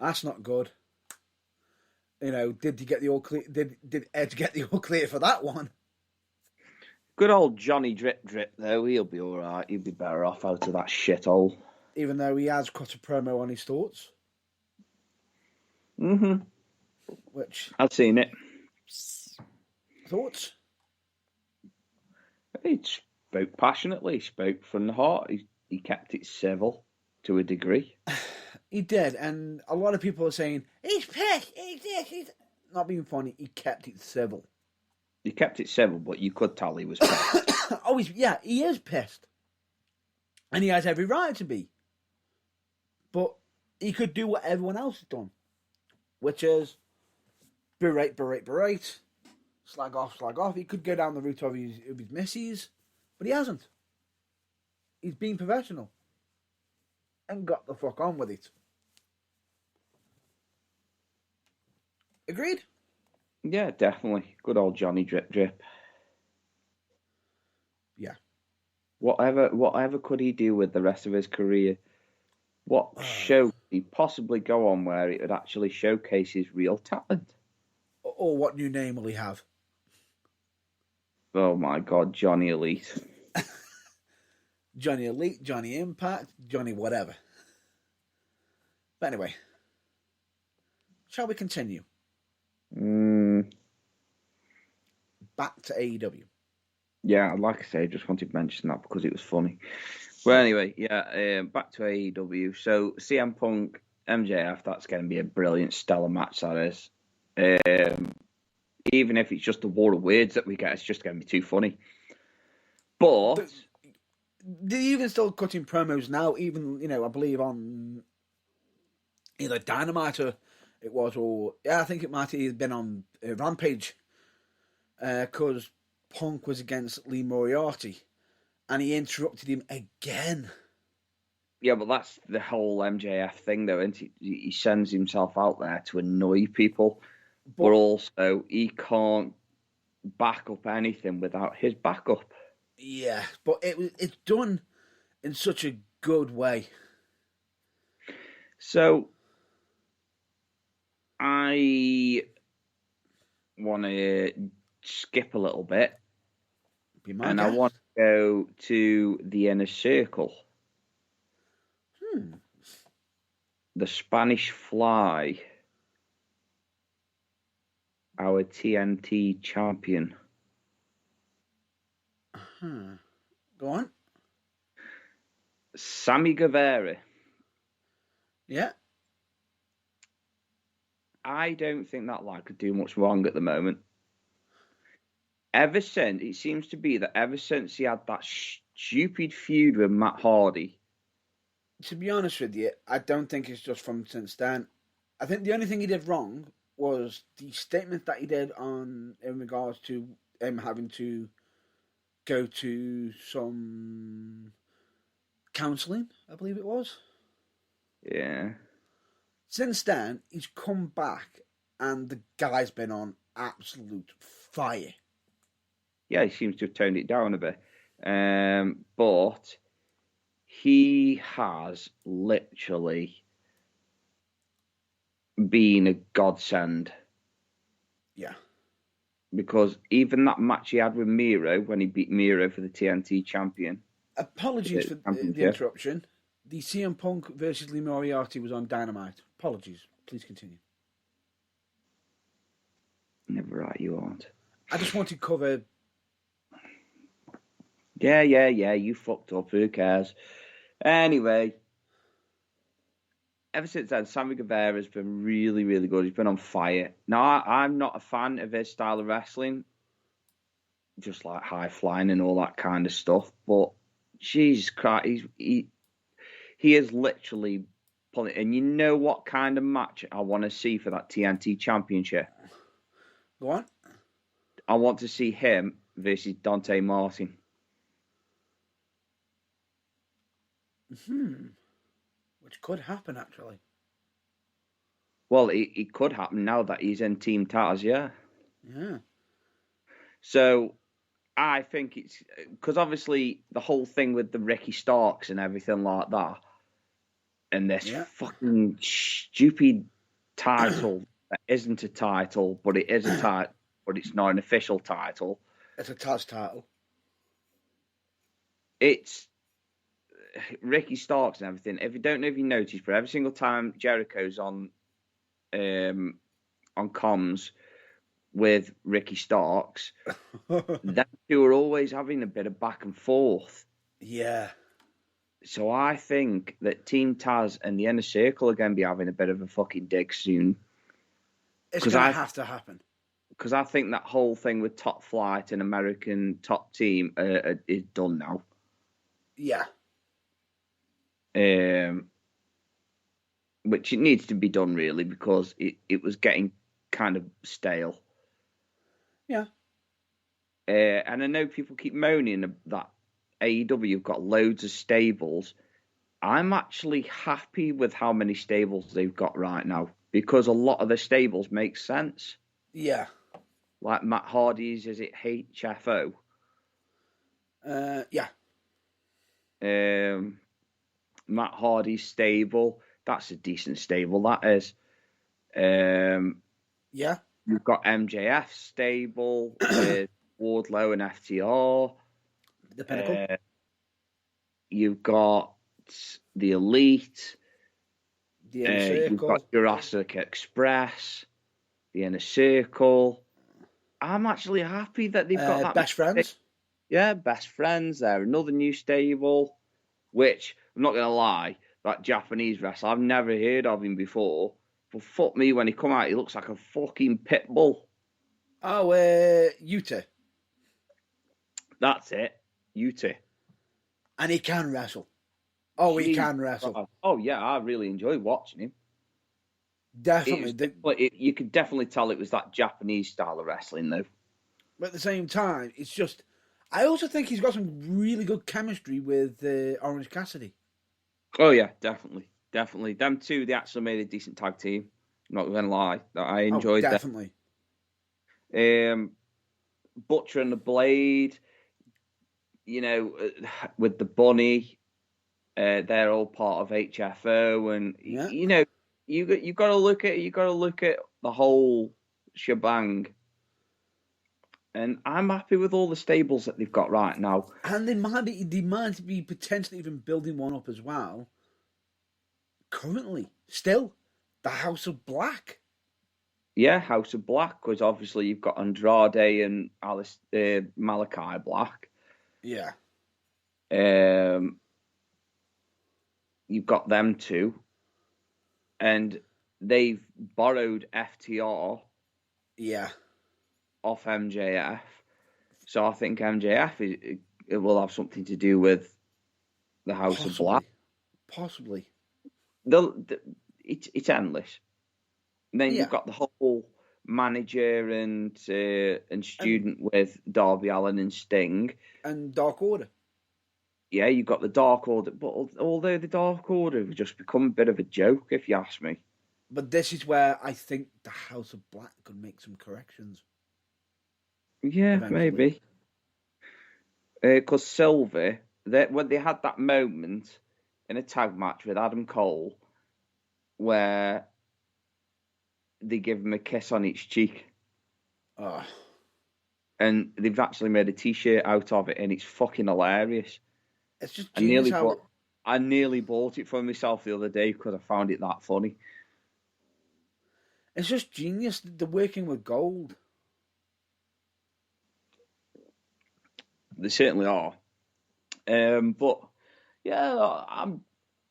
That's not good. Did you get the all clear? Did Edge get the all clear for that one? Good old Johnny Drip Drip, though. He'll be all right. He'll be better off out of that shithole. Even though he has cut a promo on his thoughts. Mm-hmm. Which... I've seen it. Thoughts? He spoke passionately. He spoke from the heart. He kept it civil to a degree. He did, and a lot of people are saying, he's pissed, he's not being funny, he kept it civil. He kept it civil, but you could tell he was pissed. He is pissed. And he has every right to be. But he could do what everyone else has done, which is berate, slag off. He could go down the route of his misses, but he hasn't. He's been professional and got the fuck on with it. Agreed? Yeah, definitely. Good old Johnny Drip Drip. Yeah. Whatever could he do with the rest of his career? What show could he possibly go on where it would actually showcase his real talent? Or what new name will he have? Oh my God, Johnny Elite. Johnny Elite, Johnny Impact, Johnny whatever. But anyway, shall we continue? Back to AEW. Yeah, like I say, I just wanted to mention that because it was funny. Well, anyway, back to AEW. So CM Punk, MJF, that's going to be a brilliant, stellar match, that is. Even if it's just the war of words that we get, it's just going to be too funny. But they're even still cutting promos now, even, I believe on either Dynamite or it was, or I think it might have been on Rampage, because Punk was against Lee Moriarty and he interrupted him again. Yeah, but that's the whole MJF thing, though, isn't it? He sends himself out there to annoy people, but also he can't back up anything without his backup. Yeah, but it's done in such a good way. So I want to skip a little bit, and I want to go to the Inner Circle. The Spanish Fly, our TNT champion. Go on. Sammy Guevara. Yeah. I don't think that lad could do much wrong at the moment. Ever since he had that stupid feud with Matt Hardy. To be honest with you, I don't think it's just from since then. I think the only thing he did wrong was the statement that he did in regards to him having to go to some counselling, I believe it was. Yeah. Since then, he's come back and the guy's been on absolute fire. Yeah, he seems to have toned it down a bit. But he has literally been a godsend. Yeah. Because even that match he had with Miro, when he beat Miro for the TNT champion. Apologies for the Championship. interruption. The CM Punk versus Lee Moriarty was on Dynamite. Apologies. Please continue. Never right, you aren't. I just want to cover. Yeah, you fucked up. Who cares? Anyway, ever since then, Sammy Guevara's been really, really good. He's been on fire. Now, I'm not a fan of his style of wrestling, just like high flying and all that kind of stuff. But Jesus Christ, he is literally pulling. And you know what kind of match I want to see for that TNT championship? Go on. I want to see him versus Dante Martin. Which could happen, actually. Well, it could happen now that he's in Team Taz, yeah. Yeah. So I think it's because obviously the whole thing with the Ricky Starks and everything like that, and this fucking stupid title that isn't a title, but it is a title, but it's not an official title. It's a Taz title. It's Ricky Starks and everything. If you don't know if you noticed, but every single time Jericho's on comms with Ricky Starks, them two are always having a bit of back and forth. Yeah. So I think that Team Taz and the Inner Circle are going to be having a bit of a fucking dig soon. It's going to have to happen. Because I think that whole thing with Top Flight and American Top Team is done now. Yeah. Which it needs to be done, really, because it was getting kind of stale. Yeah. And I know people keep moaning that AEW have got loads of stables. I'm actually happy with how many stables they've got right now, because a lot of the stables make sense. Yeah. Like Matt Hardy's, is it HFO? Yeah. Matt Hardy's stable, that's a decent stable, that is. Yeah. You've got MJF stable, Wardlow and FTR. The Pinnacle. You've got the Elite. The Inner Circle. You've got Jurassic Express. The Inner Circle. I'm actually happy that they've got that. Best Friends. Yeah, Best Friends there. Another new stable, which, I'm not going to lie, that Japanese wrestler, I've never heard of him before. But fuck me, when he come out, he looks like a fucking pit bull. Oh, Yuta. That's it. Yuta. And he can wrestle. Oh, he can wrestle. Oh, yeah, I really enjoyed watching him. Definitely. You could definitely tell it was that Japanese style of wrestling, though. But at the same time, it's just... I also think he's got some really good chemistry with Orange Cassidy. Oh, yeah, definitely. Definitely. Them two, they actually made a decent tag team. I'm not going to lie. I enjoyed that. Definitely. Butcher and the Blade, with the Bunny, they're all part of HFO, and you got to look at the whole shebang. And I'm happy with all the stables that they've got right now. And they might be potentially even building one up as well. Currently, still, the House of Black. Yeah, House of Black, because obviously you've got Andrade and Malachi Black. Yeah. You've got them two. And they've borrowed FTR. Yeah. Off MJF. So I think MJF it will have something to do with the House of Black. Possibly. It's endless. And then you've got the whole manager and student with Darby Allin and Sting. And Dark Order. Yeah, you've got the Dark Order. But although the Dark Order have just become a bit of a joke, if you ask me. But this is where I think the House of Black could make some corrections. Yeah, eventually. Maybe. Because Silver, when they had that moment in a tag match with Adam Cole, where they give him a kiss on each cheek, Oh, and they've actually made a T-shirt out of it, and it's fucking hilarious. it's just I genius nearly how bought, I nearly bought it for myself the other day because I found it that funny. it's just genius. They're working with gold. They certainly are. But yeah,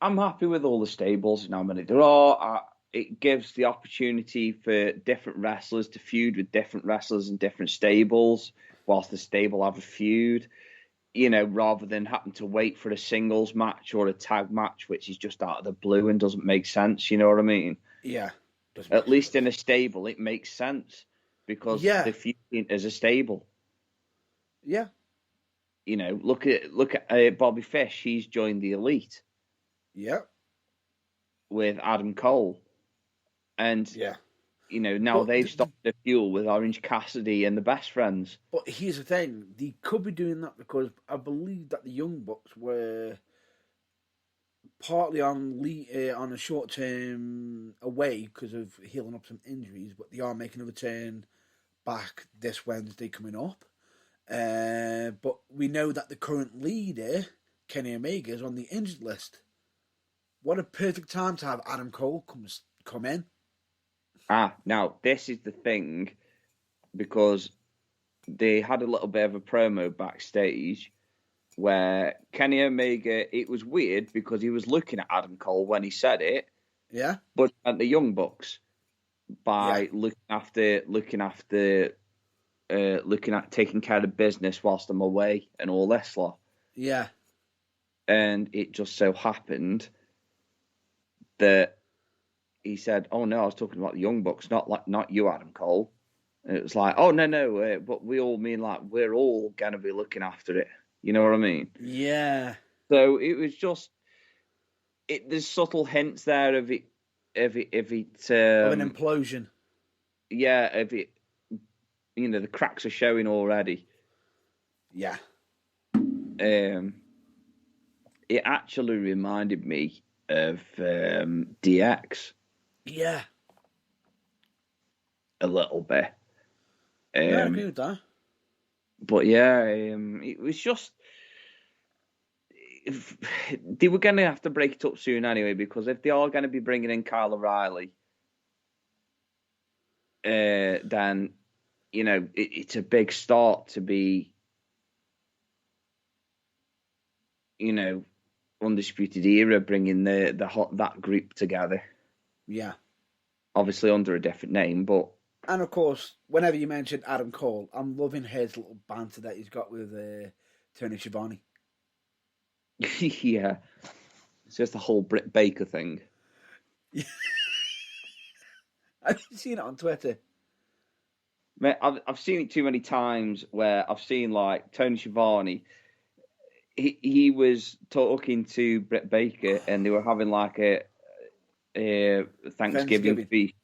I'm happy with all the stables and how many there are. It gives the opportunity for different wrestlers to feud with different wrestlers in different stables, whilst the stable have a feud. Rather than having to wait for a singles match or a tag match, which is just out of the blue and doesn't make sense. You know what I mean? Yeah, doesn't make At least sense. in a stable, it makes sense because Yeah, the feuding is a stable. yeah, Look at Bobby Fish. He's joined the Elite yeah, with Adam Cole, and yeah. now But they've stopped the fuel with Orange Cassidy and the Best Friends. but here's the thing: they could be doing that because I believe that the Young Bucks were partly on a short term away because of healing up some injuries, but they are making a return back this Wednesday coming up. But we know that the current leader, Kenny Omega, is on the injured list. What a perfect time to have Adam Cole come in. Now this is the thing because they had a little bit of a promo backstage where Kenny Omega, it was weird because he was looking at Adam Cole when he said it, Yeah, but at the Young Bucks yeah, by looking at taking care of business whilst I'm away and all this lot. yeah, And it just so happened that he said, "Oh no, I was talking about the Young Bucks, not you, Adam Cole." And it was like, "Oh no, but we all mean like we're all gonna be looking after it." You know what I mean? yeah. So it was just there's subtle hints there of it, Of an implosion. yeah, of it. The cracks are showing already. Yeah, Um, it actually reminded me of DX yeah. a little bit. No, I agree with that. But yeah, it was just they were going to have to break it up soon anyway because if they are going to be bringing in Kyle O'Reilly, then it's a big start to be Undisputed Era bringing that group together. Yeah. Obviously under a different name, but And of course, whenever you mention Adam Cole, I'm loving his little banter that he's got with Tony Schiavone. yeah, it's just the whole Britt Baker thing. Have you seen it on Twitter? Mate, I've seen it too many times where I've seen like Tony Schiavone. He was talking to Britt Baker and they were having like a Thanksgiving Friendsgiving. feast.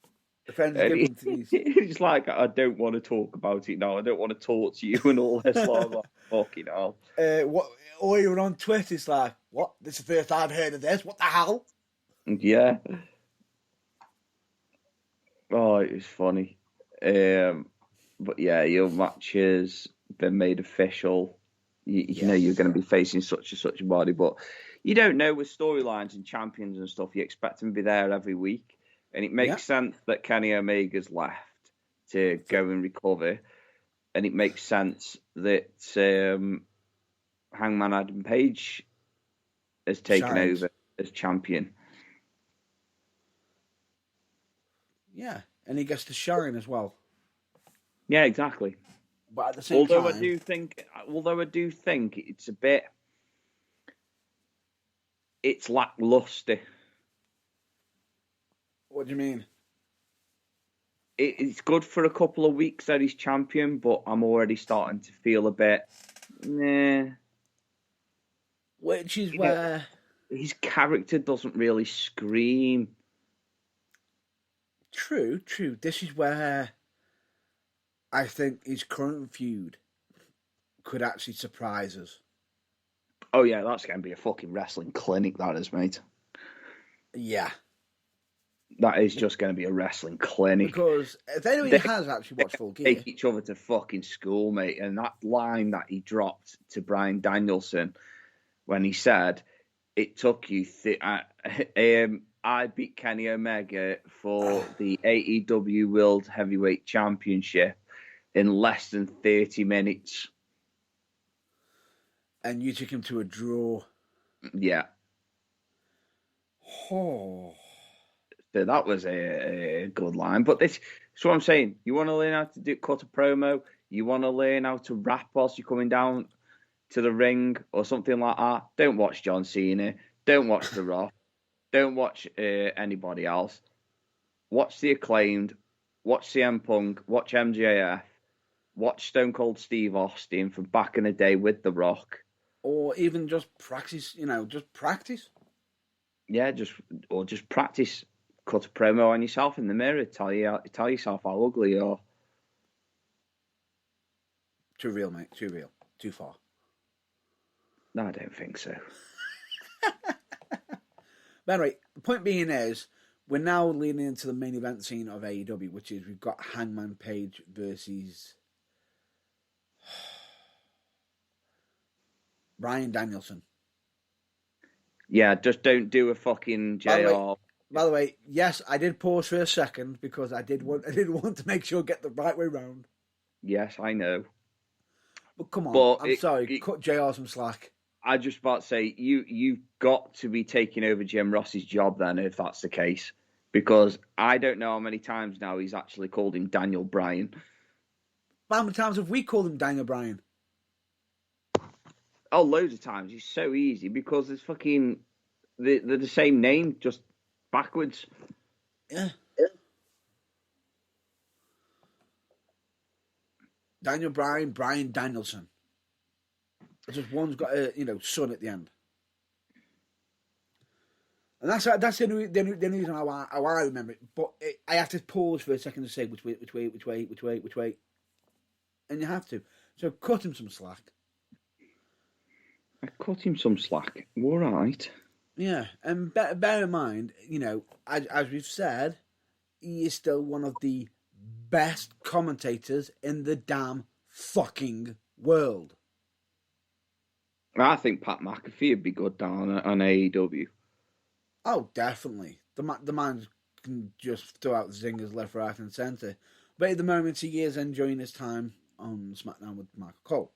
The And Friendsgiving feast. he's like, I don't want to talk about it now. I don't want to talk to you and all this. Like, fucking hell. What? Or you were on Twitter, it's like, what? This is the first I've heard of this. What the hell? Yeah. Oh, it was funny. But yeah, your match has been made official. You know you're going to be facing such and such a body, but you don't know with storylines and champions and stuff. You expect them to be there every week, and it makes sense that Kenny Omega's left to go and recover, and it makes sense that Hangman Adam Page has taken over as champion. Yeah, and he gets to shine as well. Yeah, exactly. But at the same time, although I do think it's a bit, it's lackluster. What do you mean? It's good for a couple of weeks that he's champion, but I'm already starting to feel a bit, nah. Which is where his character doesn't really scream. True. This is where I think his current feud could actually surprise us. Oh, yeah, that's going to be a fucking wrestling clinic, that is, mate. Yeah. That is just going to be a wrestling clinic. Because if anybody has actually watched Full Gear... Take each other to fucking school, mate. And that line that he dropped to Bryan Danielson when he said, it took you... I beat Kenny Omega for the AEW World Heavyweight Championship in less than 30 minutes. And you took him to a draw. Yeah. Oh... So that was a good line. But this is what I'm saying. You want to learn how to cut a promo? You want to learn how to rap whilst you're coming down to the ring or something like that? Don't watch John Cena. Don't watch The Rock. Don't watch anybody else. Watch The Acclaimed. Watch CM Punk. Watch MJF. Watch Stone Cold Steve Austin from back in the day with The Rock. Or even just practice, just practice. Yeah, just practice. Cut a promo on yourself in the mirror. Tell yourself how ugly you are. Too real, mate. Too real. Too far. No, I don't think so. But anyway, the point being is, we're now leading into the main event scene of AEW, which is we've got Hangman Page versus Bryan Danielson. Yeah, just don't do a fucking JR. By the way, yes, I did pause for a second because I did want to make sure get the right way round. Yes, I know. But come on, I'm sorry, cut JR some slack. I just about to say you've got to be taking over Jim Ross's job then if that's the case, because I don't know how many times now he's actually called him Daniel Bryan. How many times have we called him Daniel Bryan? Oh, loads of times. It's so easy because it's fucking they're the same name, just backwards. Yeah. Daniel Bryan, Bryan Danielson. It's just one's got a son at the end, and that's the only reason how I remember it. But I have to pause for a second to say which way, and you have to. So cut him some slack. I cut him some slack. All right. Yeah, and bear in mind, as we've said, he is still one of the best commentators in the damn fucking world. I think Pat McAfee would be good down on AEW. Oh, definitely. The man can just throw out zingers left, right, and centre. But at the moment, he is enjoying his time on SmackDown with Michael Cole.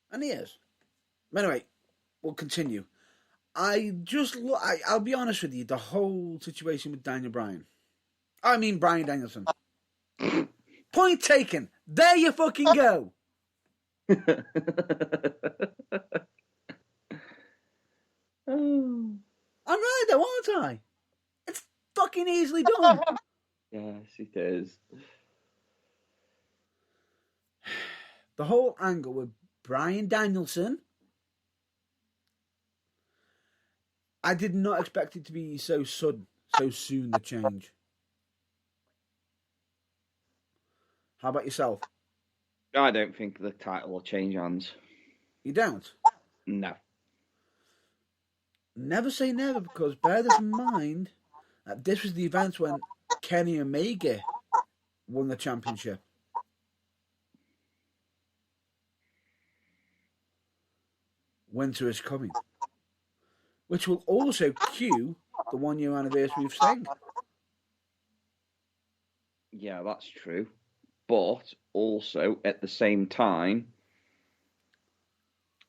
And he is. But anyway, we'll continue. I'll be honest with you, the whole situation with Bryan Danielson. Point taken. There you fucking go. I'm right though, aren't I? It's fucking easily done. Yes, it is. The whole angle with Bryan Danielson, I did not expect it to be so sudden, so soon, the change. How about yourself? I don't think the title will change hands. You don't? No. Never say never, because bear this in mind that this was the event when Kenny Omega won the championship. Winter is coming. Which will also cue the 1 year anniversary of Sting. Yeah, that's true. But also, at the same time,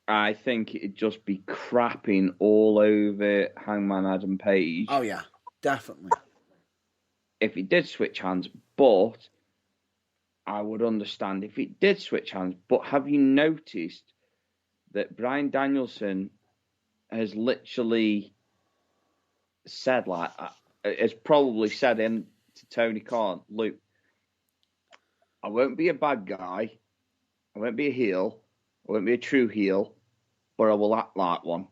I think it'd just be crapping all over Hangman Adam Page. Oh, yeah, definitely. If he did switch hands, but I would understand if it did switch hands. But have you noticed that Bryan Danielson has literally said, has probably said to Tony Khan, Luke, I won't be a bad guy. I won't be a heel. I won't be a true heel, but I will act like one.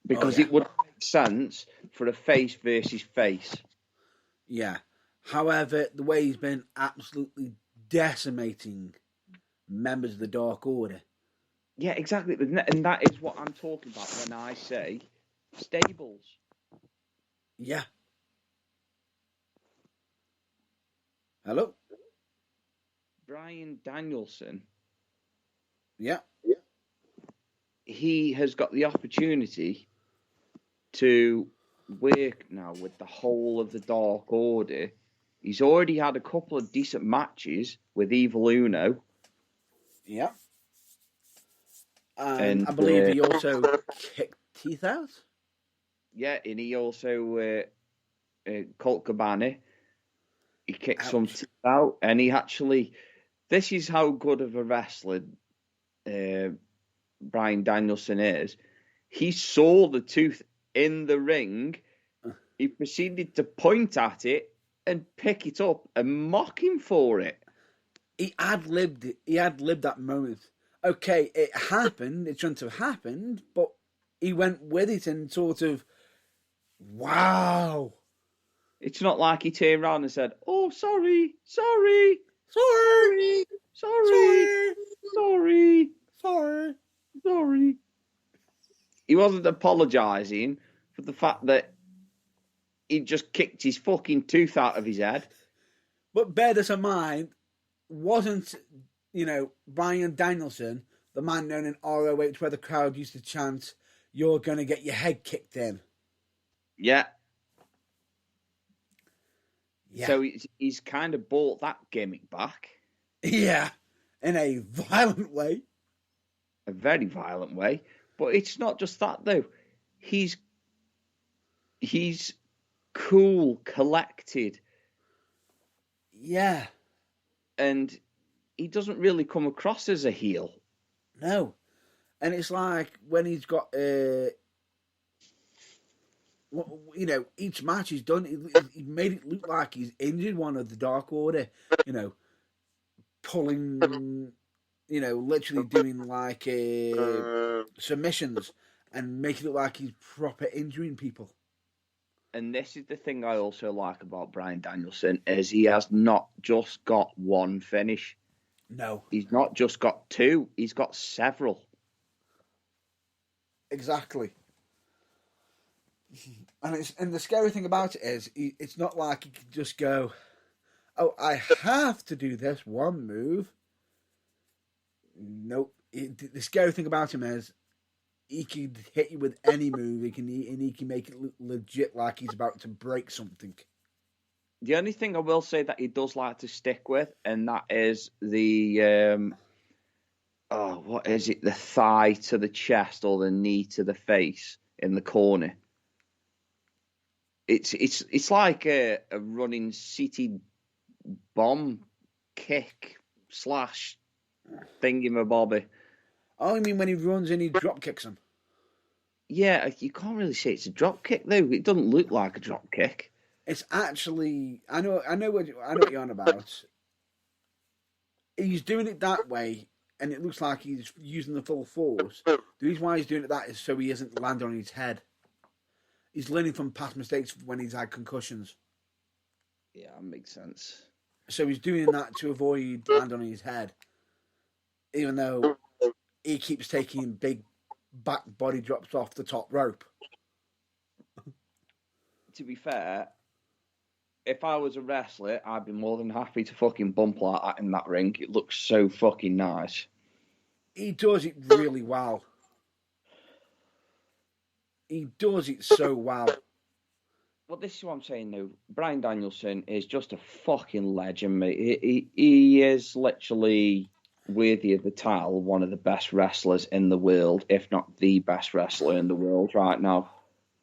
Because it would make sense for a face versus face. Yeah. However, the way he's been absolutely decimating members of the Dark Order. Yeah, exactly. And that is what I'm talking about when I say stables. Yeah. Hello? Bryan Danielson, Yeah. he has got the opportunity to work now with the whole of the Dark Order. He's already had a couple of decent matches with Evil Uno. Yeah. And I believe he also kicked teeth out. Yeah, and he also Colt Cabana. He kicked some teeth out, and he actually. This is how good of a wrestler Bryan Danielson is. He saw the tooth in the ring. He proceeded to point at it and pick it up and mock him for it. He ad-libbed it. He ad-libbed that moment. Okay, it happened. It shouldn't have happened, but he went with it and sort of, wow. It's not like he turned around and said, "Oh, sorry, sorry, Sorry. sorry, sorry, Sorry. sorry." He wasn't apologising for the fact that he just kicked his fucking tooth out of his head. But bear this in mind, wasn't, Bryan Danielson, the man known in ROH where the crowd used to chant, "You're going to get your head kicked in." Yeah. Yeah. So he's kind of bought that gimmick back. Yeah. In a violent way. A very violent way. But it's not just that, though. He's cool, collected. Yeah. And he doesn't really come across as a heel. No. And it's like when he's got, each match he's done, he made it look like he's injured one of the Dark Order, pulling, literally doing like submissions and making it look like he's proper injuring people. And this is the thing I also like about Bryan Danielson, is he has not just got one finish. No. He's not just got two, he's got several. Exactly. And the scary thing about it is, it's not like he can just go, "Oh, I have to do this one move." Nope. The scary thing about him is, he can hit you with any move. He can make it look legit, like he's about to break something. The only thing I will say that he does like to stick with, and that is the what is it? The thigh to the chest or the knee to the face in the corner. It's like a running seated bomb kick / thingy-mabobby. Oh, you mean when he runs and he drop kicks him? Yeah, you can't really say it's a drop kick though. It doesn't look like a drop kick. It's actually, I know what you're on about. He's doing it that way, and it looks like he's using the full force. The reason why he's doing it that is so he isn't landing on his head. He's learning from past mistakes when he's had concussions. Yeah, that makes sense. So he's doing that to avoid landing on his head, even though he keeps taking big back body drops off the top rope. To be fair, if I was a wrestler, I'd be more than happy to fucking bump like that in that ring. It looks so fucking nice. He does it really well. He does it so well. Well, this is what I'm saying, though. Bryan Danielson is just a fucking legend, mate. He is literally worthy of the title, one of the best wrestlers in the world, if not the best wrestler in the world right now.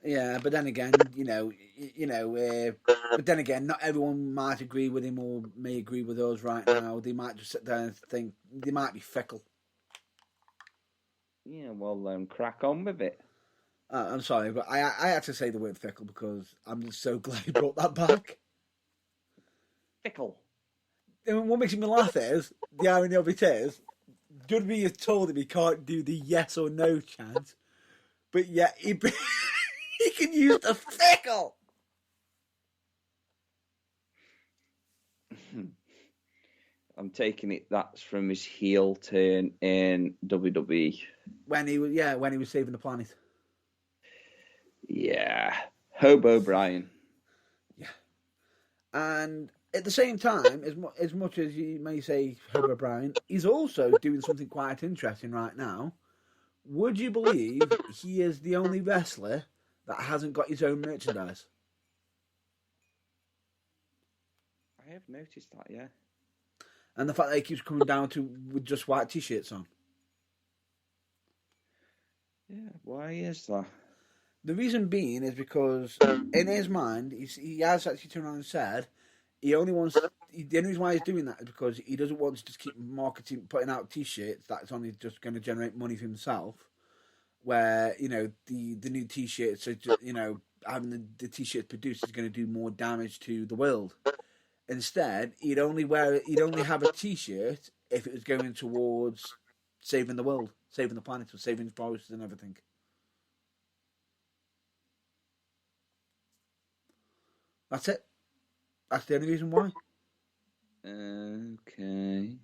Yeah, but then again, but then again, not everyone might agree with him or may agree with us right now. They might just sit there and think they might be fickle. Yeah, well, crack on with it. I'm sorry, but I had to say the word fickle because I'm just so glad he brought that back. Fickle. And what makes me laugh is, the irony of it is, WWE has told him he can't do the yes or no chant, but yet he can use the fickle. I'm taking it that's from his heel turn in WWE. When he was saving the planet. Yeah. Hobo Brian. Yeah. And at the same time, as much as you may say Hobo Brian, he's also doing something quite interesting right now. Would you believe he is the only wrestler that hasn't got his own merchandise? I have noticed that, yeah. And the fact that he keeps coming down to with just white t-shirts on. Yeah, why is that? The reason being is because in his mind, he has actually turned around and said he only wants. The only reason why he's doing that is because he doesn't want to just keep putting out t-shirts that's only just going to generate money for himself. Where the new t-shirts are just, having the t-shirts produced is going to do more damage to the world. Instead, he'd only have a t-shirt if it was going towards saving the world, saving the planet, or saving forests and everything. That's it. That's the only reason why. Okay.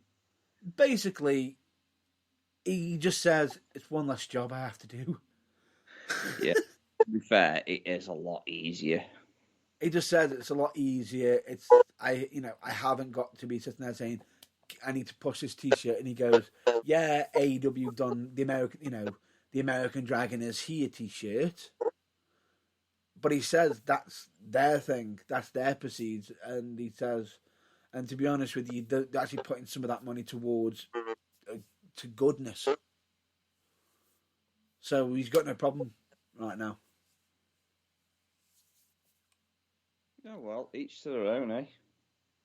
Basically, he just says it's one less job I have to do. Yeah. To be fair, it is a lot easier. He just says it's a lot easier. I haven't got to be sitting there saying I need to push this t-shirt, and he goes, yeah, AEW done the American Dragon is here t-shirt. But he says that's their thing, that's their proceeds, and he says, and to be honest with you, they're actually putting some of that money towards to goodness. So he's got no problem right now. Oh well, each to their own, eh?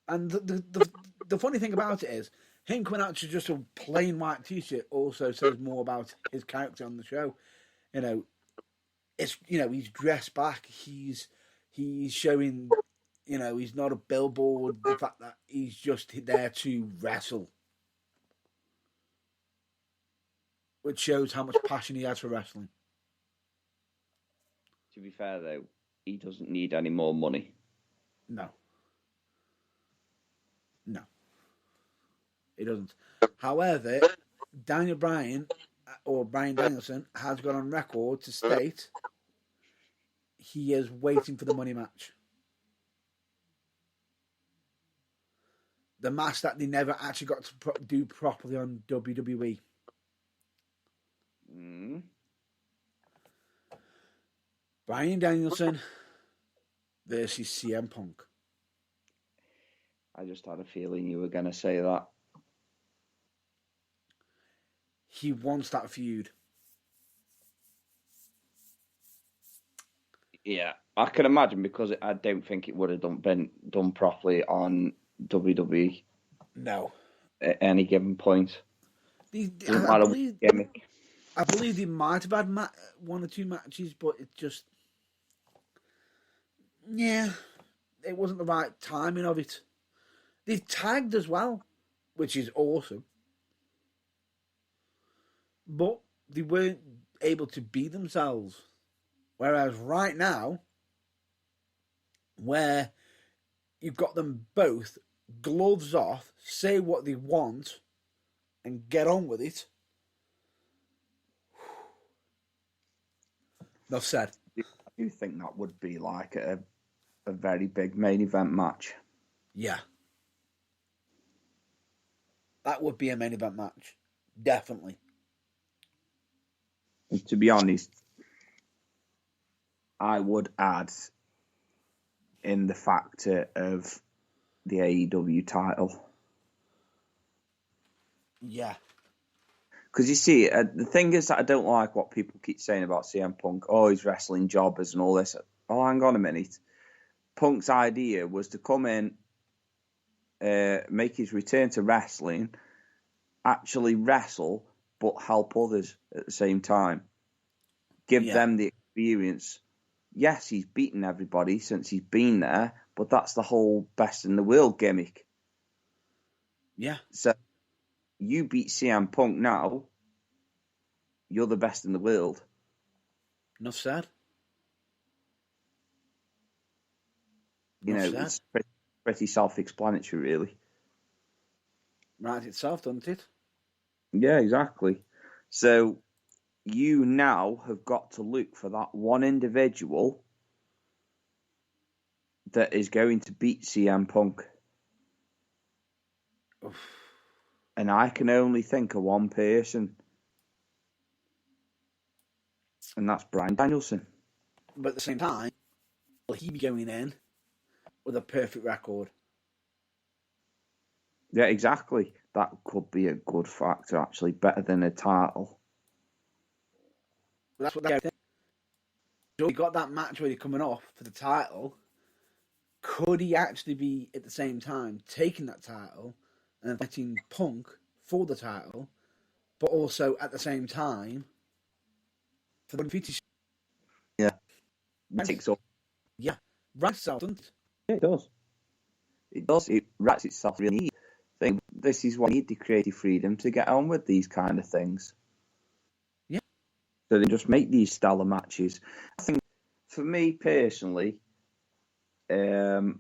And the funny thing about it is, him coming out to just a plain white t-shirt also says more about his character on the show. He's dressed back. He's showing, he's not a billboard. The fact that he's just there to wrestle, which shows how much passion he has for wrestling. To be fair though, he doesn't need any more money. No, he doesn't. However, Daniel Bryan or Bryan Danielson has gone on record to state he is waiting for the money match. The match that they never actually got to do properly on WWE. Bryan Danielson versus CM Punk. I just had a feeling you were going to say that. He wants that feud. Yeah, I can imagine, because I don't think it would have been done properly on WWE. No. At any given point. I believe they might have had one or two matches, but it just... Yeah, it wasn't the right timing of it. They've tagged as well, which is awesome. But they weren't able to be themselves. Whereas right now, where you've got them both gloves off, say what they want, and get on with it. Enough said. I do think that would be like a very big main event match. Yeah. That would be a main event match. Definitely. And to be honest, I would add in the factor of the AEW title. Yeah. Because you see, the thing is that I don't like what people keep saying about CM Punk. Oh, he's wrestling jobbers and all this. Oh, hang on a minute. Punk's idea was to come in, make his return to wrestling, actually wrestle, but help others at the same time. Give them the experience. Yes, he's beaten everybody since he's been there, but that's the whole best in the world gimmick. Yeah. So you beat CM Punk now, you're the best in the world. Enough said. It's pretty self-explanatory, really. Writes itself, doesn't it? Yeah, exactly. So you now have got to look for that one individual that is going to beat CM Punk. Oof. And I can only think of one person, and that's Bryan Danielson. But at the same time, will he be going in with a perfect record? Yeah, exactly. That could be a good factor, actually, better than a title. But that's what they're thinking. So he got that match where he's coming off for the title. Could he actually be at the same time taking that title and fighting Punk for the title, but also at the same time for the undefeated? Yeah. Right. Ticks up. Yeah, right, doesn't it? Yeah, it does. It does. It writes itself really neat. I think this is why you need the creative freedom to get on with these kind of things. Yeah. So they just make these stellar matches. I think, for me personally, another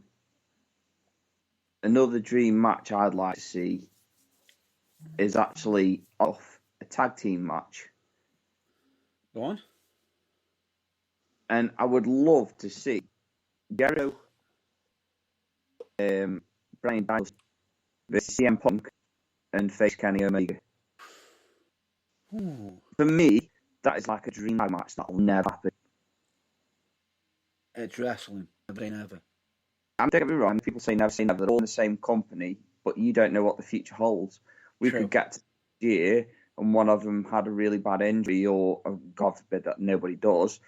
dream match I'd like to see is actually off a tag team match. Go on. And I would love to see Jericho, Brian Danielson versus CM Punk and face Kenny Omega. Ooh. For me, that is like a dream match that will never happen. It's wrestling. Never say never. Don't get me wrong, people say never say never. They're all in the same company, but you don't know what the future holds. We True. could get to the year and one of them had a really bad injury, or God forbid that nobody does,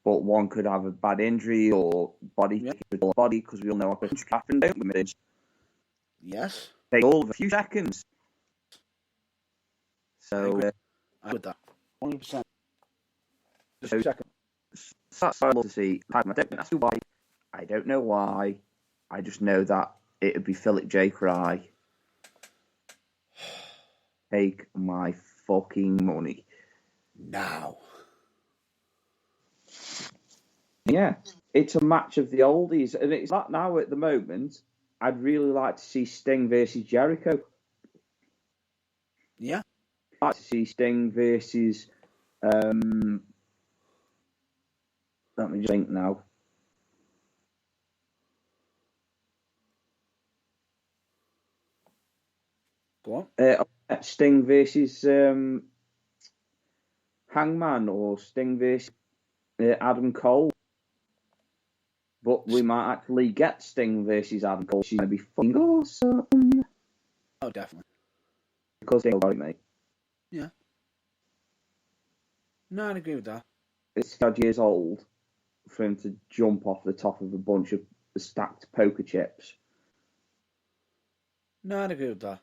but one could have a bad injury or body because we all know what can happen, don't we, Midge? Yes. They all have a few seconds. So I with that. 100%. Just So- a second. that's what I love to see. I don't ask you why. I don't know why. I just know that it would be Philip J. Cry. Take my fucking money. Now. Yeah, it's a match of the oldies, and it's that now at the moment. I'd really like to see Sting versus Jericho. Yeah. I'd like to see Sting versus. Let me just think now. Go on. Sting versus Hangman, or Sting versus Adam Cole. But we might actually get Sting versus Adam Cole. She's going to be fucking awesome. Oh, definitely. Because they got it, mate. Yeah. No, I'd agree with that. It's 5 years old for him to jump off the top of a bunch of stacked poker chips. No, I'd agree with that.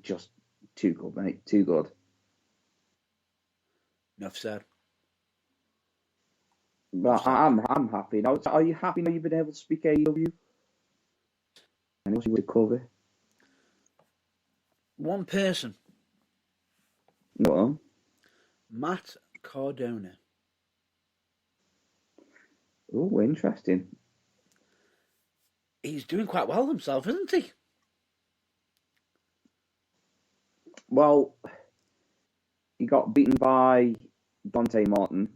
Just too good, mate. Too good. Enough said. But I'm happy now. Are you happy now you've been able to speak AEW? And what you would cover? One person. No. Matt Cardona. Oh, interesting. He's doing quite well himself, isn't he? Well, he got beaten by Dante Martin.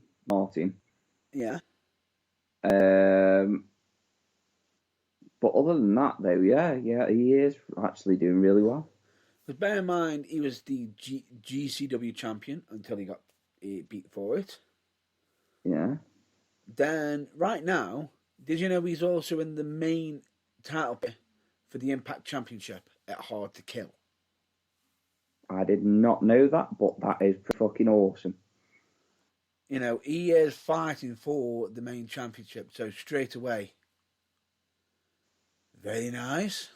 Yeah. But other than that, though, yeah, he is actually doing really well. Because bear in mind, he was the GCW champion until he got beat for it. Yeah. Then, right now, did you know he's also in the main title for the Impact Championship at Hard to Kill? I did not know that, but that is fucking awesome. You know, he is fighting for the main championship, so straight away. Very nice.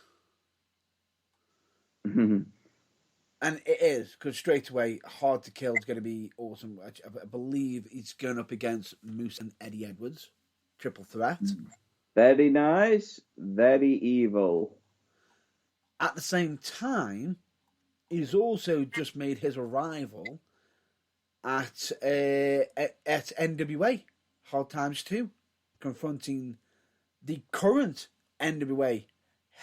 And it is, because straight away, Hard to Kill is going to be awesome. I believe he's going up against Moose and Eddie Edwards. Triple threat. Very nice. Very evil. At the same time, he's also just made his arrival at NWA, Hard Times 2, confronting the current NWA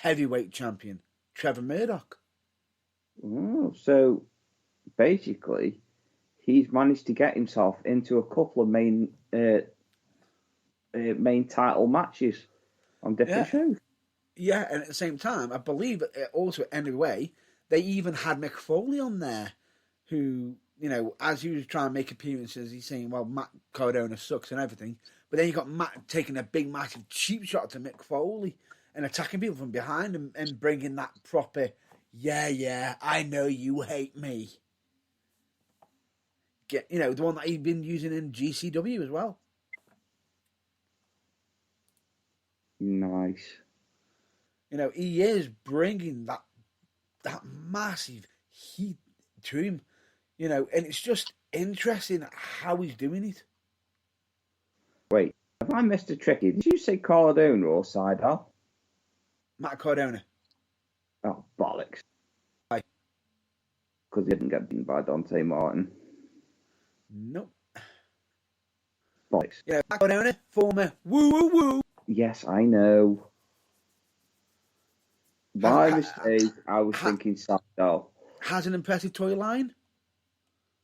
heavyweight champion, Trevor Murdoch. Oh, so basically, he's managed to get himself into a couple of main title matches on different shows. Yeah, and at the same time, I believe also anyway, they even had Mick Foley on there, who, as he was trying to make appearances, he's saying, well, Matt Cardona sucks and everything. But then you got Matt taking a big, massive cheap shot to Mick Foley and attacking people from behind and bringing that proper, yeah, I know you hate me. The one that he'd been using in GCW as well. Nice. He is bringing that massive heat to him, and it's just interesting how he's doing it. Wait, have I missed a tricky? Did you say Cardona or Seidel? Matt Cardona. Oh, bollocks. Why? Because he didn't get beaten by Dante Martin. Nope. Bollocks. Matt Cardona, former woo. Yes, I know. My mistake, I was thinking Seidel. Has an impressive toy line.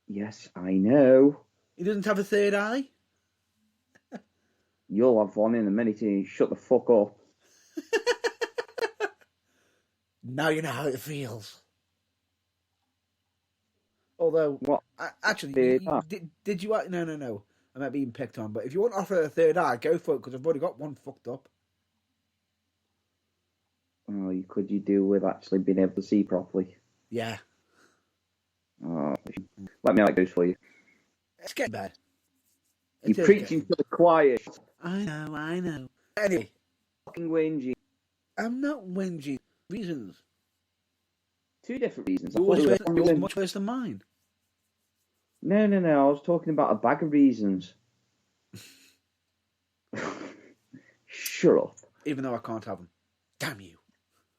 Yes, I know. He doesn't have a third eye. You'll have one in a minute and you shut the fuck up. Now you know how it feels. Although, what? Actually, did you? No. I'm not being picked on, but if you want to offer a third eye, go for it, because I've already got one fucked up. Oh, could you do with actually being able to see properly? Yeah. Oh, let me know how it goes for you. It's getting bad. You're preaching to the choir. I know. Anyway. Fucking whinging. I'm not whinging. Reasons. Two different reasons. Yours much worse than mine. No. I was talking about a bag of reasons. Shut up. Even though I can't have them. Damn you.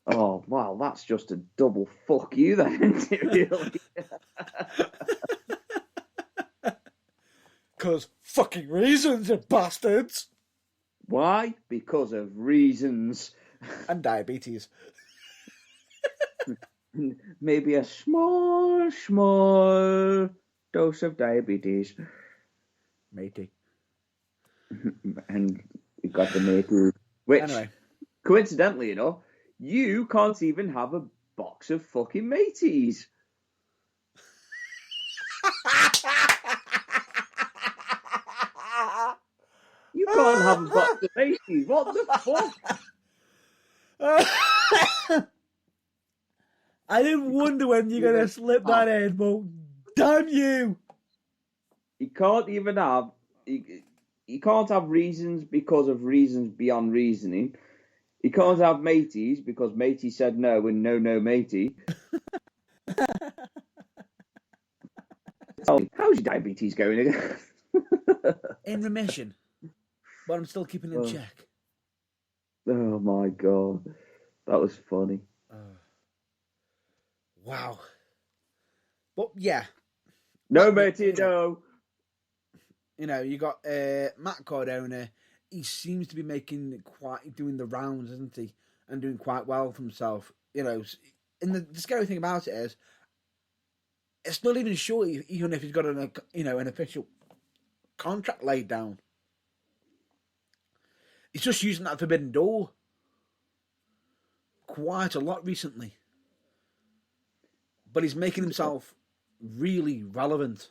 Oh, wow, that's just a double fuck you then, isn't it, really? Because fucking reasons, you bastards. Why? Because of reasons. And diabetes. Maybe a small dose of diabetes. Matey. And you got the matey. Which, anyway, coincidentally, you can't even have a box of fucking mateys. You can't have a box of mateys. What the fuck? I didn't wonder when you're going to slip that in, but damn you. You can't even have... You can't have reasons because of reasons beyond reasoning. You can't have mateys because matey said no and no matey. How's your diabetes going again? In remission. But I'm still keeping in check. Oh my God. That was funny. Wow. But yeah. No, matey, no. You got Matt Cardona. He seems to be doing the rounds, isn't he? And doing quite well for himself. And the scary thing about it is, it's not even sure even if he's got an official contract laid down. He's just using that forbidden door quite a lot recently. But he's making himself really relevant.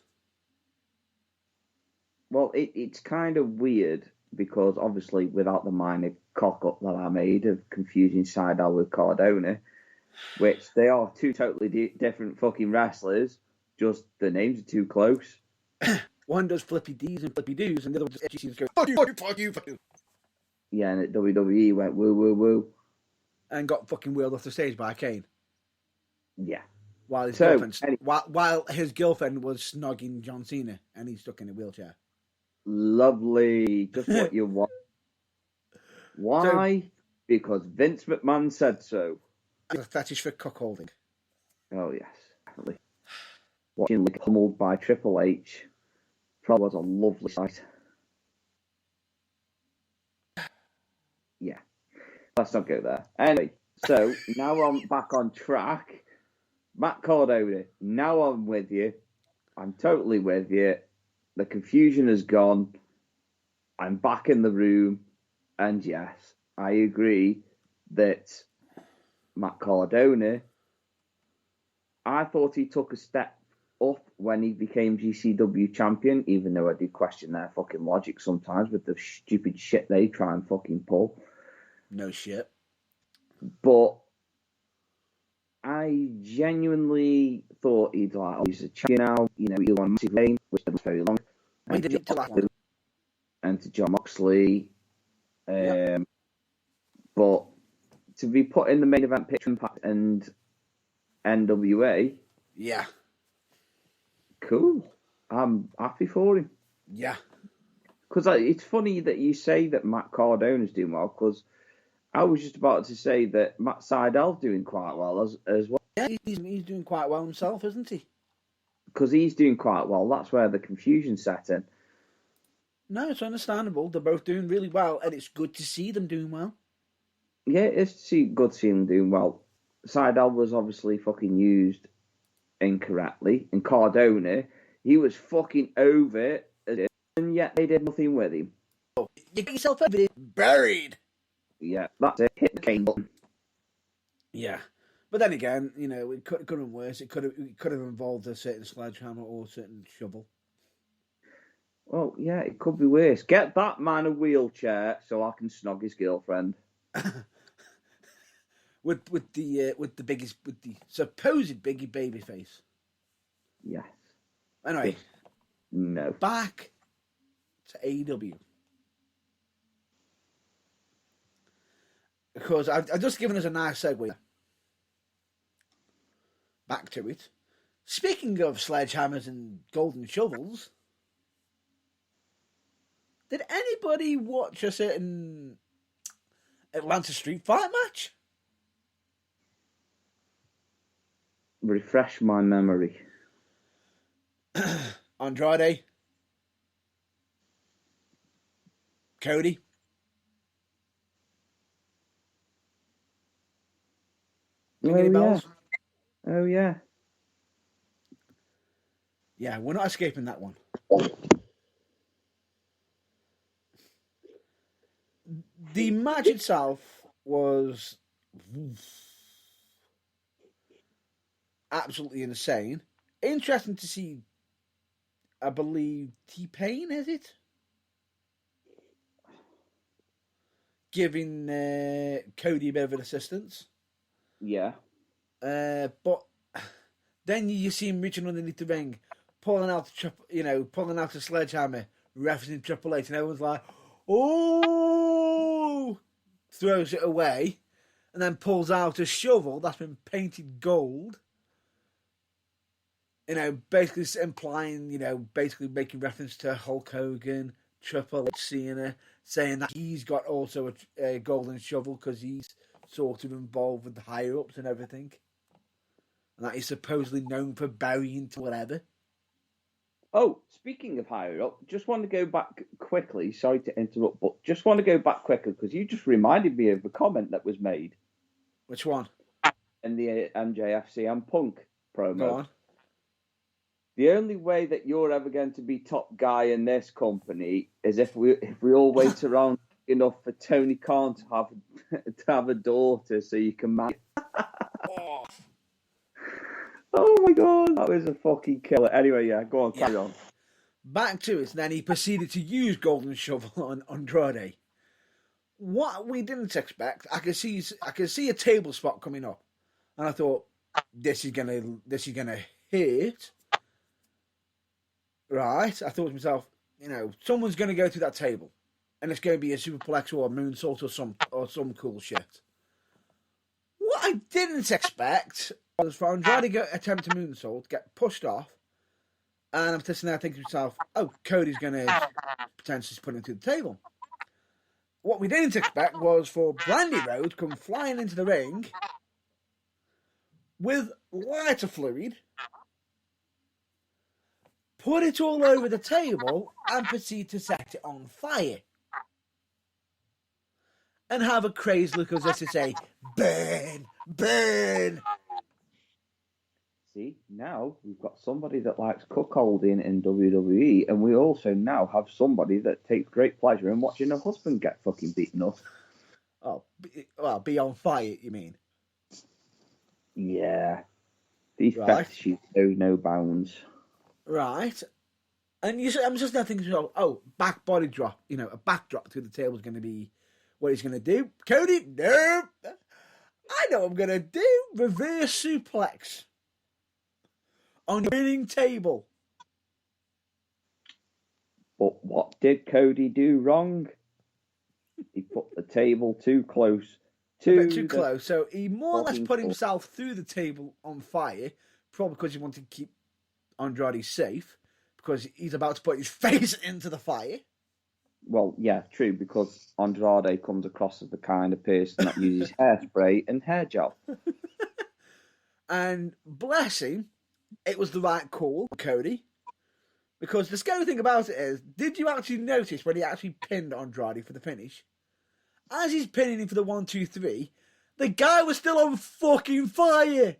Well, it's kind of weird because obviously without the minor cock-up that I made of confusing Seidel with Cardona, which they are two totally different fucking wrestlers, just the names are too close. One does flippy D's and flippy doos, and the other one just edgy goes, fuck you. Yeah, and at WWE went woo. And got fucking wheeled off the stage by Kane. Yeah. While his girlfriend was snogging John Cena, and he's stuck in a wheelchair. Lovely. Just what you want. Why? Because Vince McMahon said so. A fetish for cuckolding. Oh, yes. Definitely. Watching like pummeled by Triple H probably was a lovely sight. Yeah. Let's not go there. Anyway, so now I'm back on track. Matt Cardona, now I'm with you. I'm totally with you. The confusion has gone. I'm back in the room. And yes, I agree that Matt Cardona, I thought he took a step up when he became GCW champion, even though I do question their fucking logic sometimes with the stupid shit they try and fucking pull. No shit. But I genuinely thought he's a champion now, he'll on a massive reign, which was very long. And to John Moxley. But to be put in the main event picture Impact and NWA, yeah, cool. I'm happy for him. Yeah. Because it's funny that you say that Matt Cardona's doing well, because I was just about to say that Matt Seidel's doing quite well as well. Yeah, he's doing quite well himself, isn't he? Because he's doing quite well. That's where the confusion set in. No, it's understandable. They're both doing really well, and it's good to see them doing well. Yeah, it's good to see them doing well. Seidel was obviously fucking used incorrectly, and Cardona, he was fucking over it, and yet they did nothing with him. You get yourself over it, buried. Yeah, that's it. Hit the cane button. Yeah, but then again, it could have been worse. It could have involved a certain sledgehammer or a certain shovel. Well, yeah, it could be worse. Get that man a wheelchair so I can snog his girlfriend. with the supposed biggie baby face. Yes. Anyway, no. Back to AEW. Because I've just given us a nice segue. Back to it. Speaking of sledgehammers and golden shovels, did anybody watch a certain Atlanta Street Fight match? Refresh my memory. Andrade. Cody. Any bells? Oh, yeah. Yeah, we're not escaping that one. The match itself was absolutely insane. Interesting to see, I believe, T-Pain, is it? Giving Cody a bit of an assistance. Yeah. But then you see him reaching underneath the ring, pulling out the sledgehammer, referencing Triple H, and everyone's like, "Oh!" Throws it away, and then pulls out a shovel that's been painted gold. Basically implying, basically making reference to Hulk Hogan, Triple H, Cena, saying that he's got also a golden shovel because he's sort of involved with the higher ups and everything, and that he's supposedly known for burying to whatever. Oh, speaking of higher up, just want to go back quickly. Sorry to interrupt, but just want to go back quickly because you just reminded me of a comment that was made. Which one? In the MJF CM Punk promo. Go on. The only way that you're ever going to be top guy in this company is if we all wait around enough for Tony Khan to have a daughter so you can marry. Oh my god, that was a fucking killer. Anyway, yeah, go on, carry on. Back to it, and then he proceeded to use Golden Shovel on Andrade. What we didn't expect, I could see a table spot coming up, and I thought this is gonna hit. Right, I thought to myself, someone's gonna go through that table, and it's gonna be a superplex or a moonsault or some cool shit. What I didn't expect was for Andrade to attempt a moonsault, get pushed off, and I'm sitting there thinking to myself, oh, Cody's going to potentially put him through the table. What we didn't expect was for Brandy Rhodes to come flying into the ring with lighter fluid, put it all over the table, and proceed to set it on fire. And have a crazed look as if to say, burn, burn. See, now we've got somebody that likes cuckolding in WWE, and we also now have somebody that takes great pleasure in watching her husband get fucking beaten up. Oh, well, be on fire, you mean? Yeah. These Right. fetishes know no bounds. Right. And I'm just now thinking, oh, back body drop. A backdrop to the table is going to be what he's going to do. Cody, nope. I know what I'm going to do. Reverse suplex on the winning table. But what did Cody do wrong? He put the table too close. A bit too close. So he more or less put himself through the table on fire, probably because he wanted to keep Andrade safe, because he's about to put his face into the fire. Well, yeah, true, because Andrade comes across as the kind of person that uses hairspray and hair gel. And bless him, it was the right call, Cody. Because the scary thing about it is, did you actually notice when he actually pinned Andrade for the finish? As he's pinning him for the 1, 2, 3, the guy was still on fucking fire.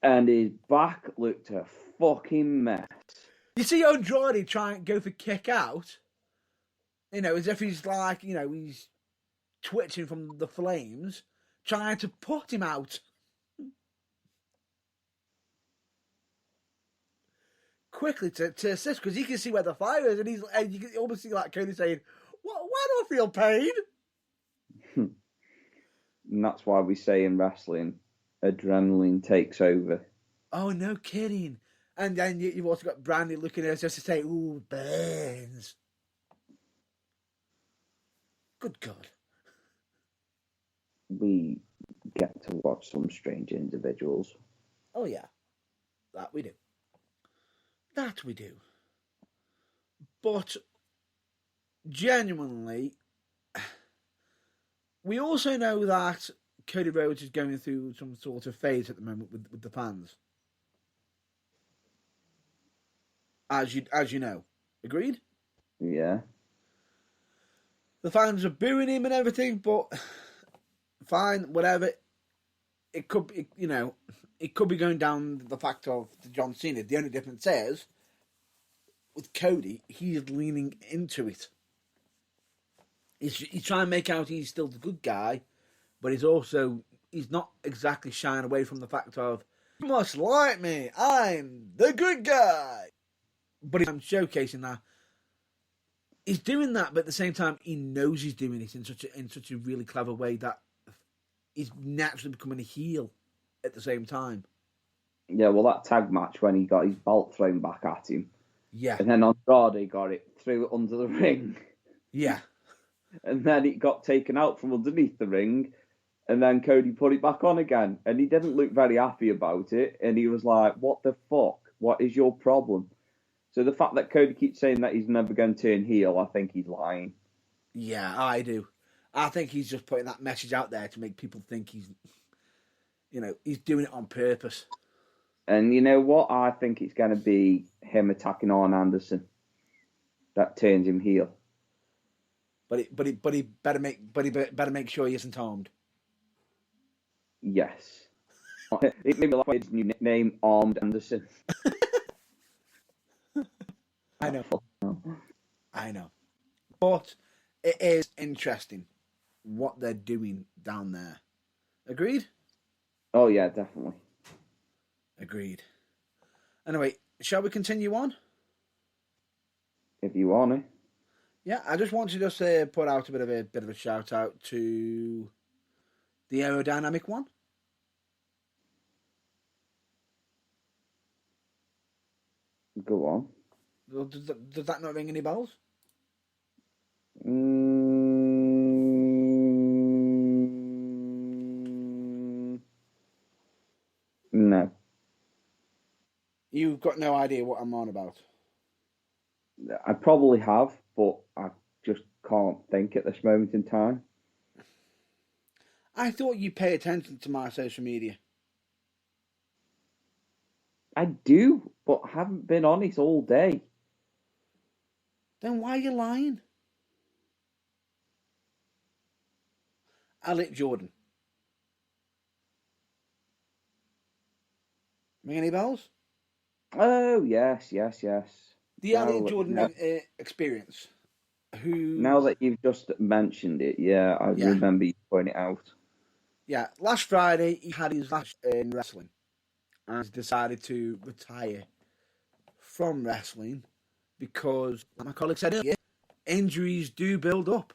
And his back looked a fucking mess. You see Andrade try and go for kick out, as if he's like, he's twitching from the flames, trying to put him out. Quickly to assist, because he can see where the fire is, and you can almost see like Cody saying, why do I feel pain? And that's why we say in wrestling, adrenaline takes over. Oh, no kidding. And then you've also got Brandy looking at us just to say, ooh, burns. Good God. We get to watch some strange individuals. Oh, yeah. That we do. That we do. But genuinely, we also know that Cody Rhodes is going through some sort of phase at the moment with the fans. As you know. Agreed? Yeah. The fans are booing him and everything, but fine, whatever. It could be, it could be going down the fact of John Cena. The only difference is, with Cody, he's leaning into it. He's trying to make out he's still the good guy, but he's not exactly shying away from the fact of, you must like me, I'm the good guy. But I'm showcasing that he's doing that, but at the same time, he knows he's doing it in such a really clever way that he's naturally becoming a heel at the same time. Yeah, well, that tag match when he got his belt thrown back at him. Yeah. And then Andrade got it, threw it under the ring. Yeah. And then it got taken out from underneath the ring. And then Cody put it back on again. And he didn't look very happy about it. And he was like, what the fuck? What is your problem? So the fact that Cody keeps saying that he's never going to turn heel, I think he's lying. Yeah, I do. I think he's just putting that message out there to make people think he's doing it on purpose. And you know what? I think it's going to be him attacking Arn Anderson that turns him heel. But he better make sure he isn't harmed. Yes. It may be like his new nickname, Armed Anderson. I know. But it is interesting what they're doing down there. Agreed? Oh, yeah, definitely. Agreed. Anyway, shall we continue on? If you want to. Yeah, I just want to just put out a bit of a shout out to the aerodynamic one. Go on. Does that not ring any bells? No. You've got no idea what I'm on about. I probably have, but I just can't think at this moment in time. I thought you pay attention to my social media. I do, but I haven't been on it all day. Then why are you lying? Alec Jordan. Ring any bells? Oh, yes. The Elliot Now, Jordan experience. now that you've just mentioned it, yeah, I remember you pointing it out. Yeah, last Friday he had his last in wrestling and decided to retire from wrestling because, like my colleague said earlier, injuries do build up.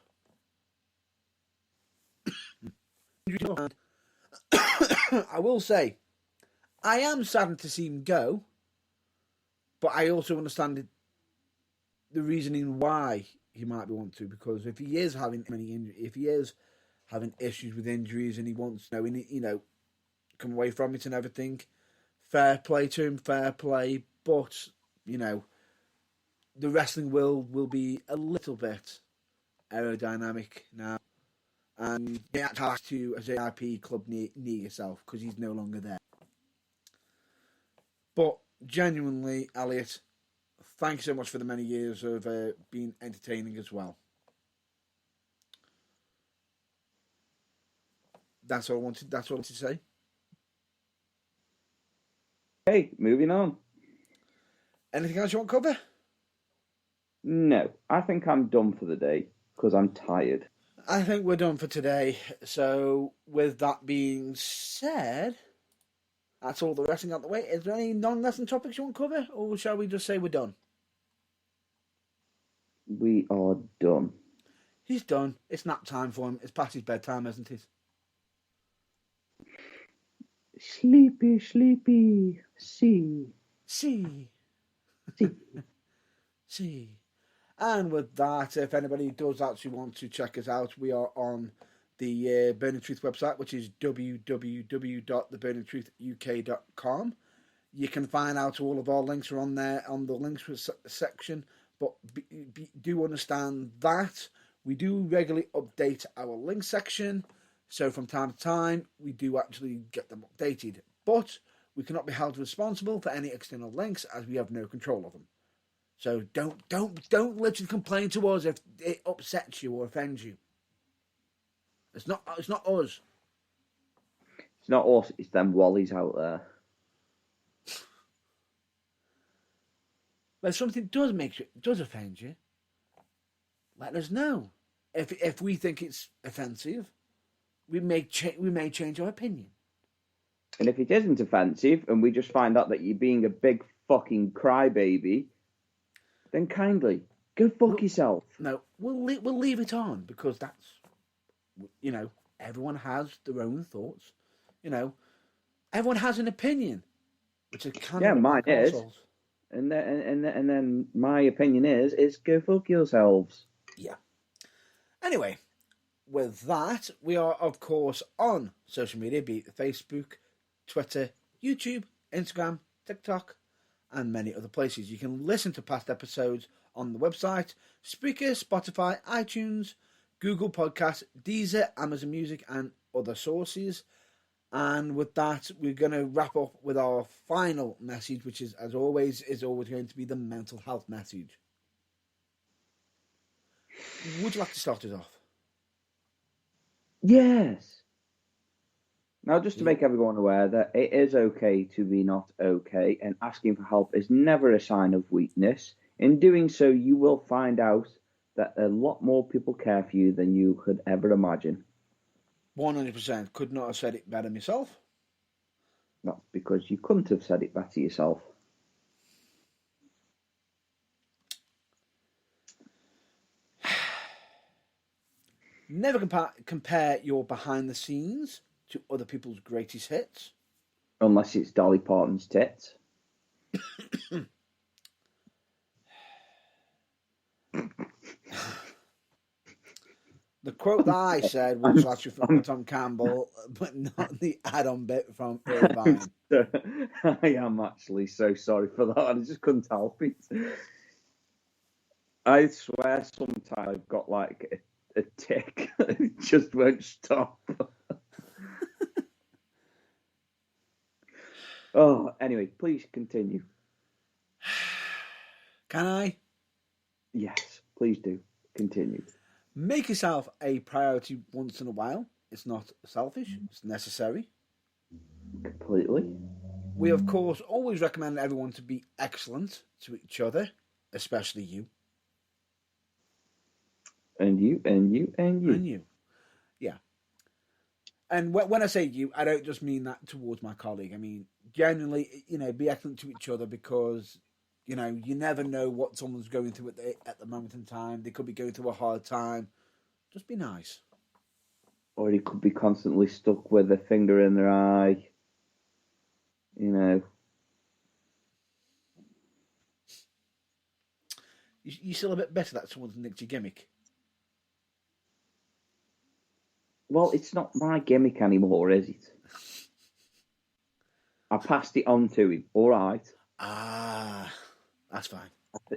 And I will say, I am saddened to see him go, but I also understand the reasoning why he might be wanting to, because if he is having having issues with injuries and he wants to come away from it and everything, fair play to him, fair play. But the wrestling will be a little bit aerodynamic now, and you can't have to as a IP club near yourself because he's no longer there. But genuinely, Elliot, thank you so much for the many years of being entertaining as well. That's all I wanted to say. Okay, moving on. Anything else you want to cover? No, I think I'm done for the day because I'm tired. I think we're done for today. So, with that being said, that's all the wrestling out the way. Is there any non-wrestling topics you want to cover, or shall we just say we're done? We are done. He's done. It's nap time for him. It's past his bedtime, isn't it? Sleepy. See. And with that, if anybody does actually want to check us out, we are on the Burning Truth website, which is www.theburningtruthuk.com. You can find out all of our links are on there on the links section, but do understand that we do regularly update our link section. So from time to time, we do actually get them updated, but we cannot be held responsible for any external links as we have no control of them. So don't literally complain to us if it upsets you or offends you. It's not us. It's not us. It's them Wallies out there. But if something does offend you, let us know. If we think it's offensive, we may change our opinion. And if it isn't offensive, and we just find out that you're being a big fucking crybaby, then kindly go fuck yourself. No, we'll leave it on because that's, everyone has their own thoughts. Everyone has an opinion, which is kind of mine is. Assholes. And then my opinion is go fuck yourselves. Yeah. Anyway, with that, we are of course on social media, be it Facebook, Twitter, YouTube, Instagram, TikTok, and many other places. You can listen to past episodes on the website, Spreaker, Spotify, iTunes, Google Podcasts, Deezer, Amazon Music, and other sources. And with that, we're going to wrap up with our final message, which is always going to be the mental health message. Would you like to start us off? Yes. Now, just to make everyone aware that it is okay to be not okay, and asking for help is never a sign of weakness. In doing so, you will find out that a lot more people care for you than you could ever imagine. 100%. Could not have said it better myself. Not because you couldn't have said it better yourself. Never compare your behind the scenes to other people's greatest hits. Unless it's Dolly Parton's tits. The quote that I said was actually from Tom Campbell, but not the add-on bit from Irvine. I am actually so sorry for that. I just couldn't help it. I swear sometimes I've got like a tick. It just won't stop. Oh, anyway, please continue. Can I? Yes, please do. Continue. Make yourself a priority once in a while. It's not selfish. It's necessary. Completely. We, of course, always recommend everyone to be excellent to each other, especially you. And you, and you, and you. And you. Yeah. And when I say you, I don't just mean that towards my colleague. I mean, genuinely, be excellent to each other because, you never know what someone's going through at the moment in time. They could be going through a hard time. Just be nice. Or he could be constantly stuck with a finger in their eye. You still a bit better that someone's nicked your gimmick. Well, it's not my gimmick anymore, is it? I passed it on to him. All right. Ah, that's fine.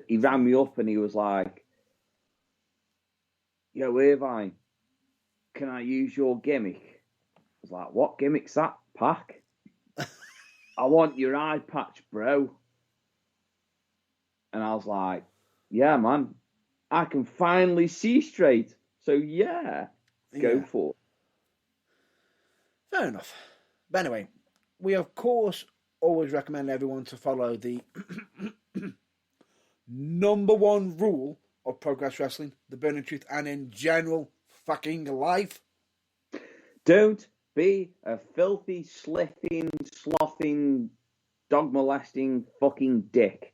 He rang me up and he was like, "Yo, Irvine, can I use your gimmick?" I was like, "What gimmick's that, Pac?" "I want your eye patch, bro." And I was like, "Yeah, man, I can finally see straight. So yeah, go for it." Fair enough. But anyway, we of course always recommend everyone to follow the number one rule of progress wrestling, the burning truth, and in general fucking life. Don't be a filthy, slithing, slothing, dog molesting fucking dick.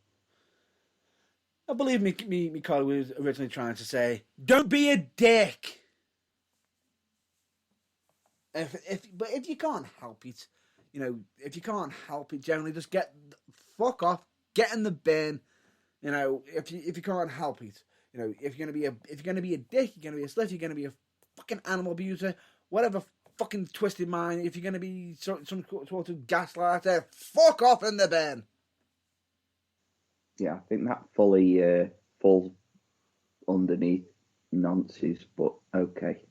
I believe me, Carly was originally trying to say, don't be a dick. But if you can't help it, if you can't help it, generally just fuck off, get in the bin. If you can't help it, if you're gonna be a dick, you're gonna be a slut, you're gonna be a fucking animal abuser, whatever fucking twisted mind. If you're gonna be some sort of gaslighter, fuck off in the bin. Yeah, I think that fully falls underneath nonsense, but okay.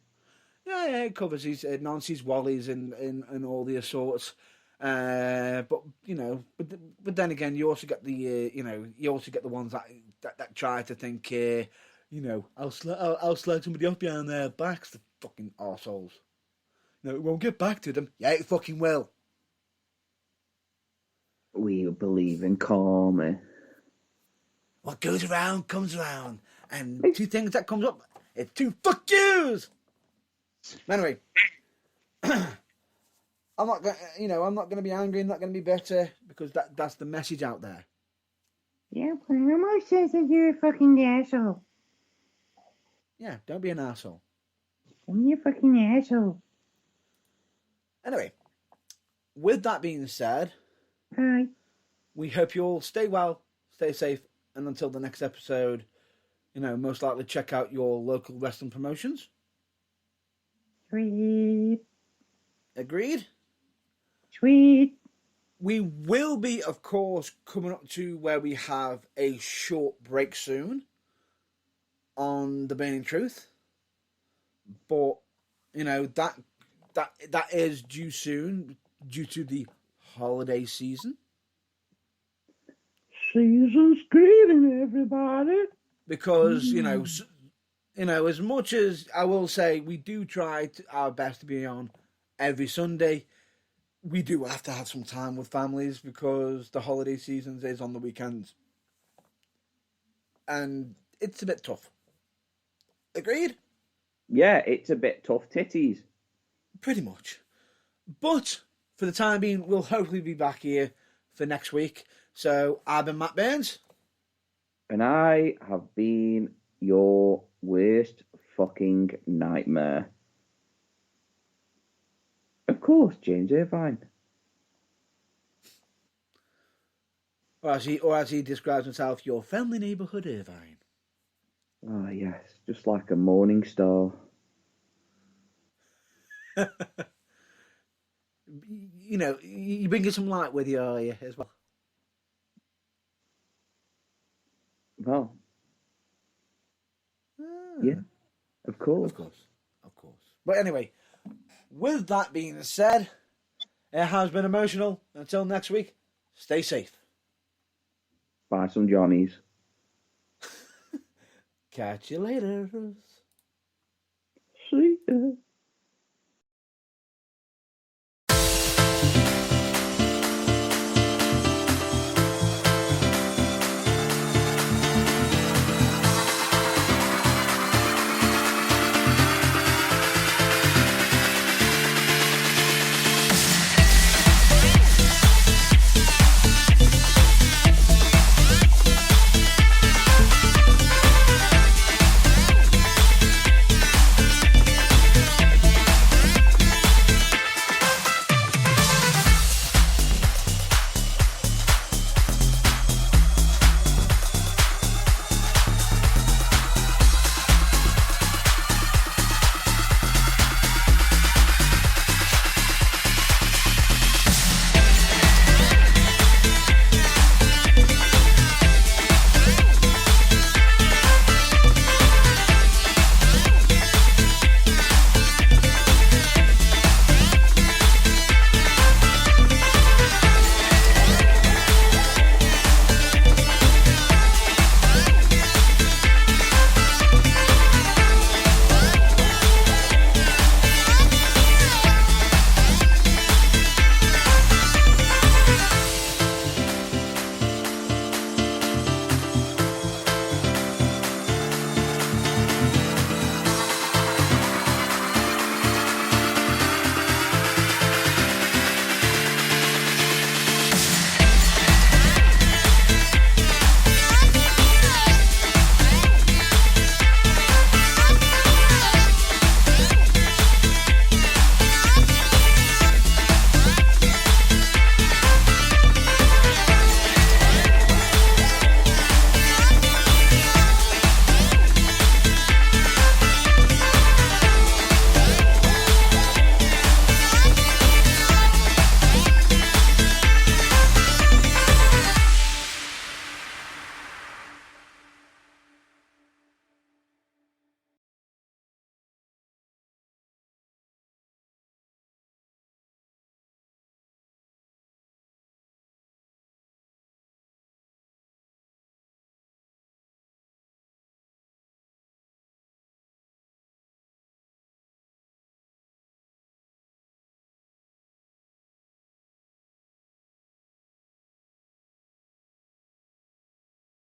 Yeah, it covers these nonsense wallies and all the assaults. But but then again, you also get the you also get the ones that try to think I'll slag somebody off behind their backs, the fucking arseholes. It won't get back to them. Yeah, it fucking will. We believe in karma. What goes around comes around, and two things that comes up, it's two fuck yous. Anyway, I'm not going to be angry. I'm not going to be bitter because that's the message out there. Yeah, but Elmo says that you're a fucking asshole. Yeah, don't be an asshole. Don't be a fucking asshole. Anyway, with that being said, Hi. we hope you all stay well, stay safe, and until the next episode, most likely check out your local wrestling promotions. Sweet. Agreed? Sweet. We will be, of course, coming up to where we have a short break soon on The Burning Truth. But, that is due soon due to the holiday season. Season's greeting, everybody. Because, as much as I will say we do try our best to be on every Sunday, we do have to have some time with families because the holiday season is on the weekends. And it's a bit tough. Agreed? Yeah, it's a bit tough titties. Pretty much. But for the time being, we'll hopefully be back here for next week. So I've been Matt Burns. And I have been your worst fucking nightmare. Of course, James Irvine. Or as he describes himself, your friendly neighbourhood Irvine. Ah, yes, just like a morning star. You bringing some light with you, are you, as well? Well, yeah, of course. Of course. But anyway, with that being said, it has been emotional. Until next week, stay safe. Buy some Johnnies. Catch you later. See ya.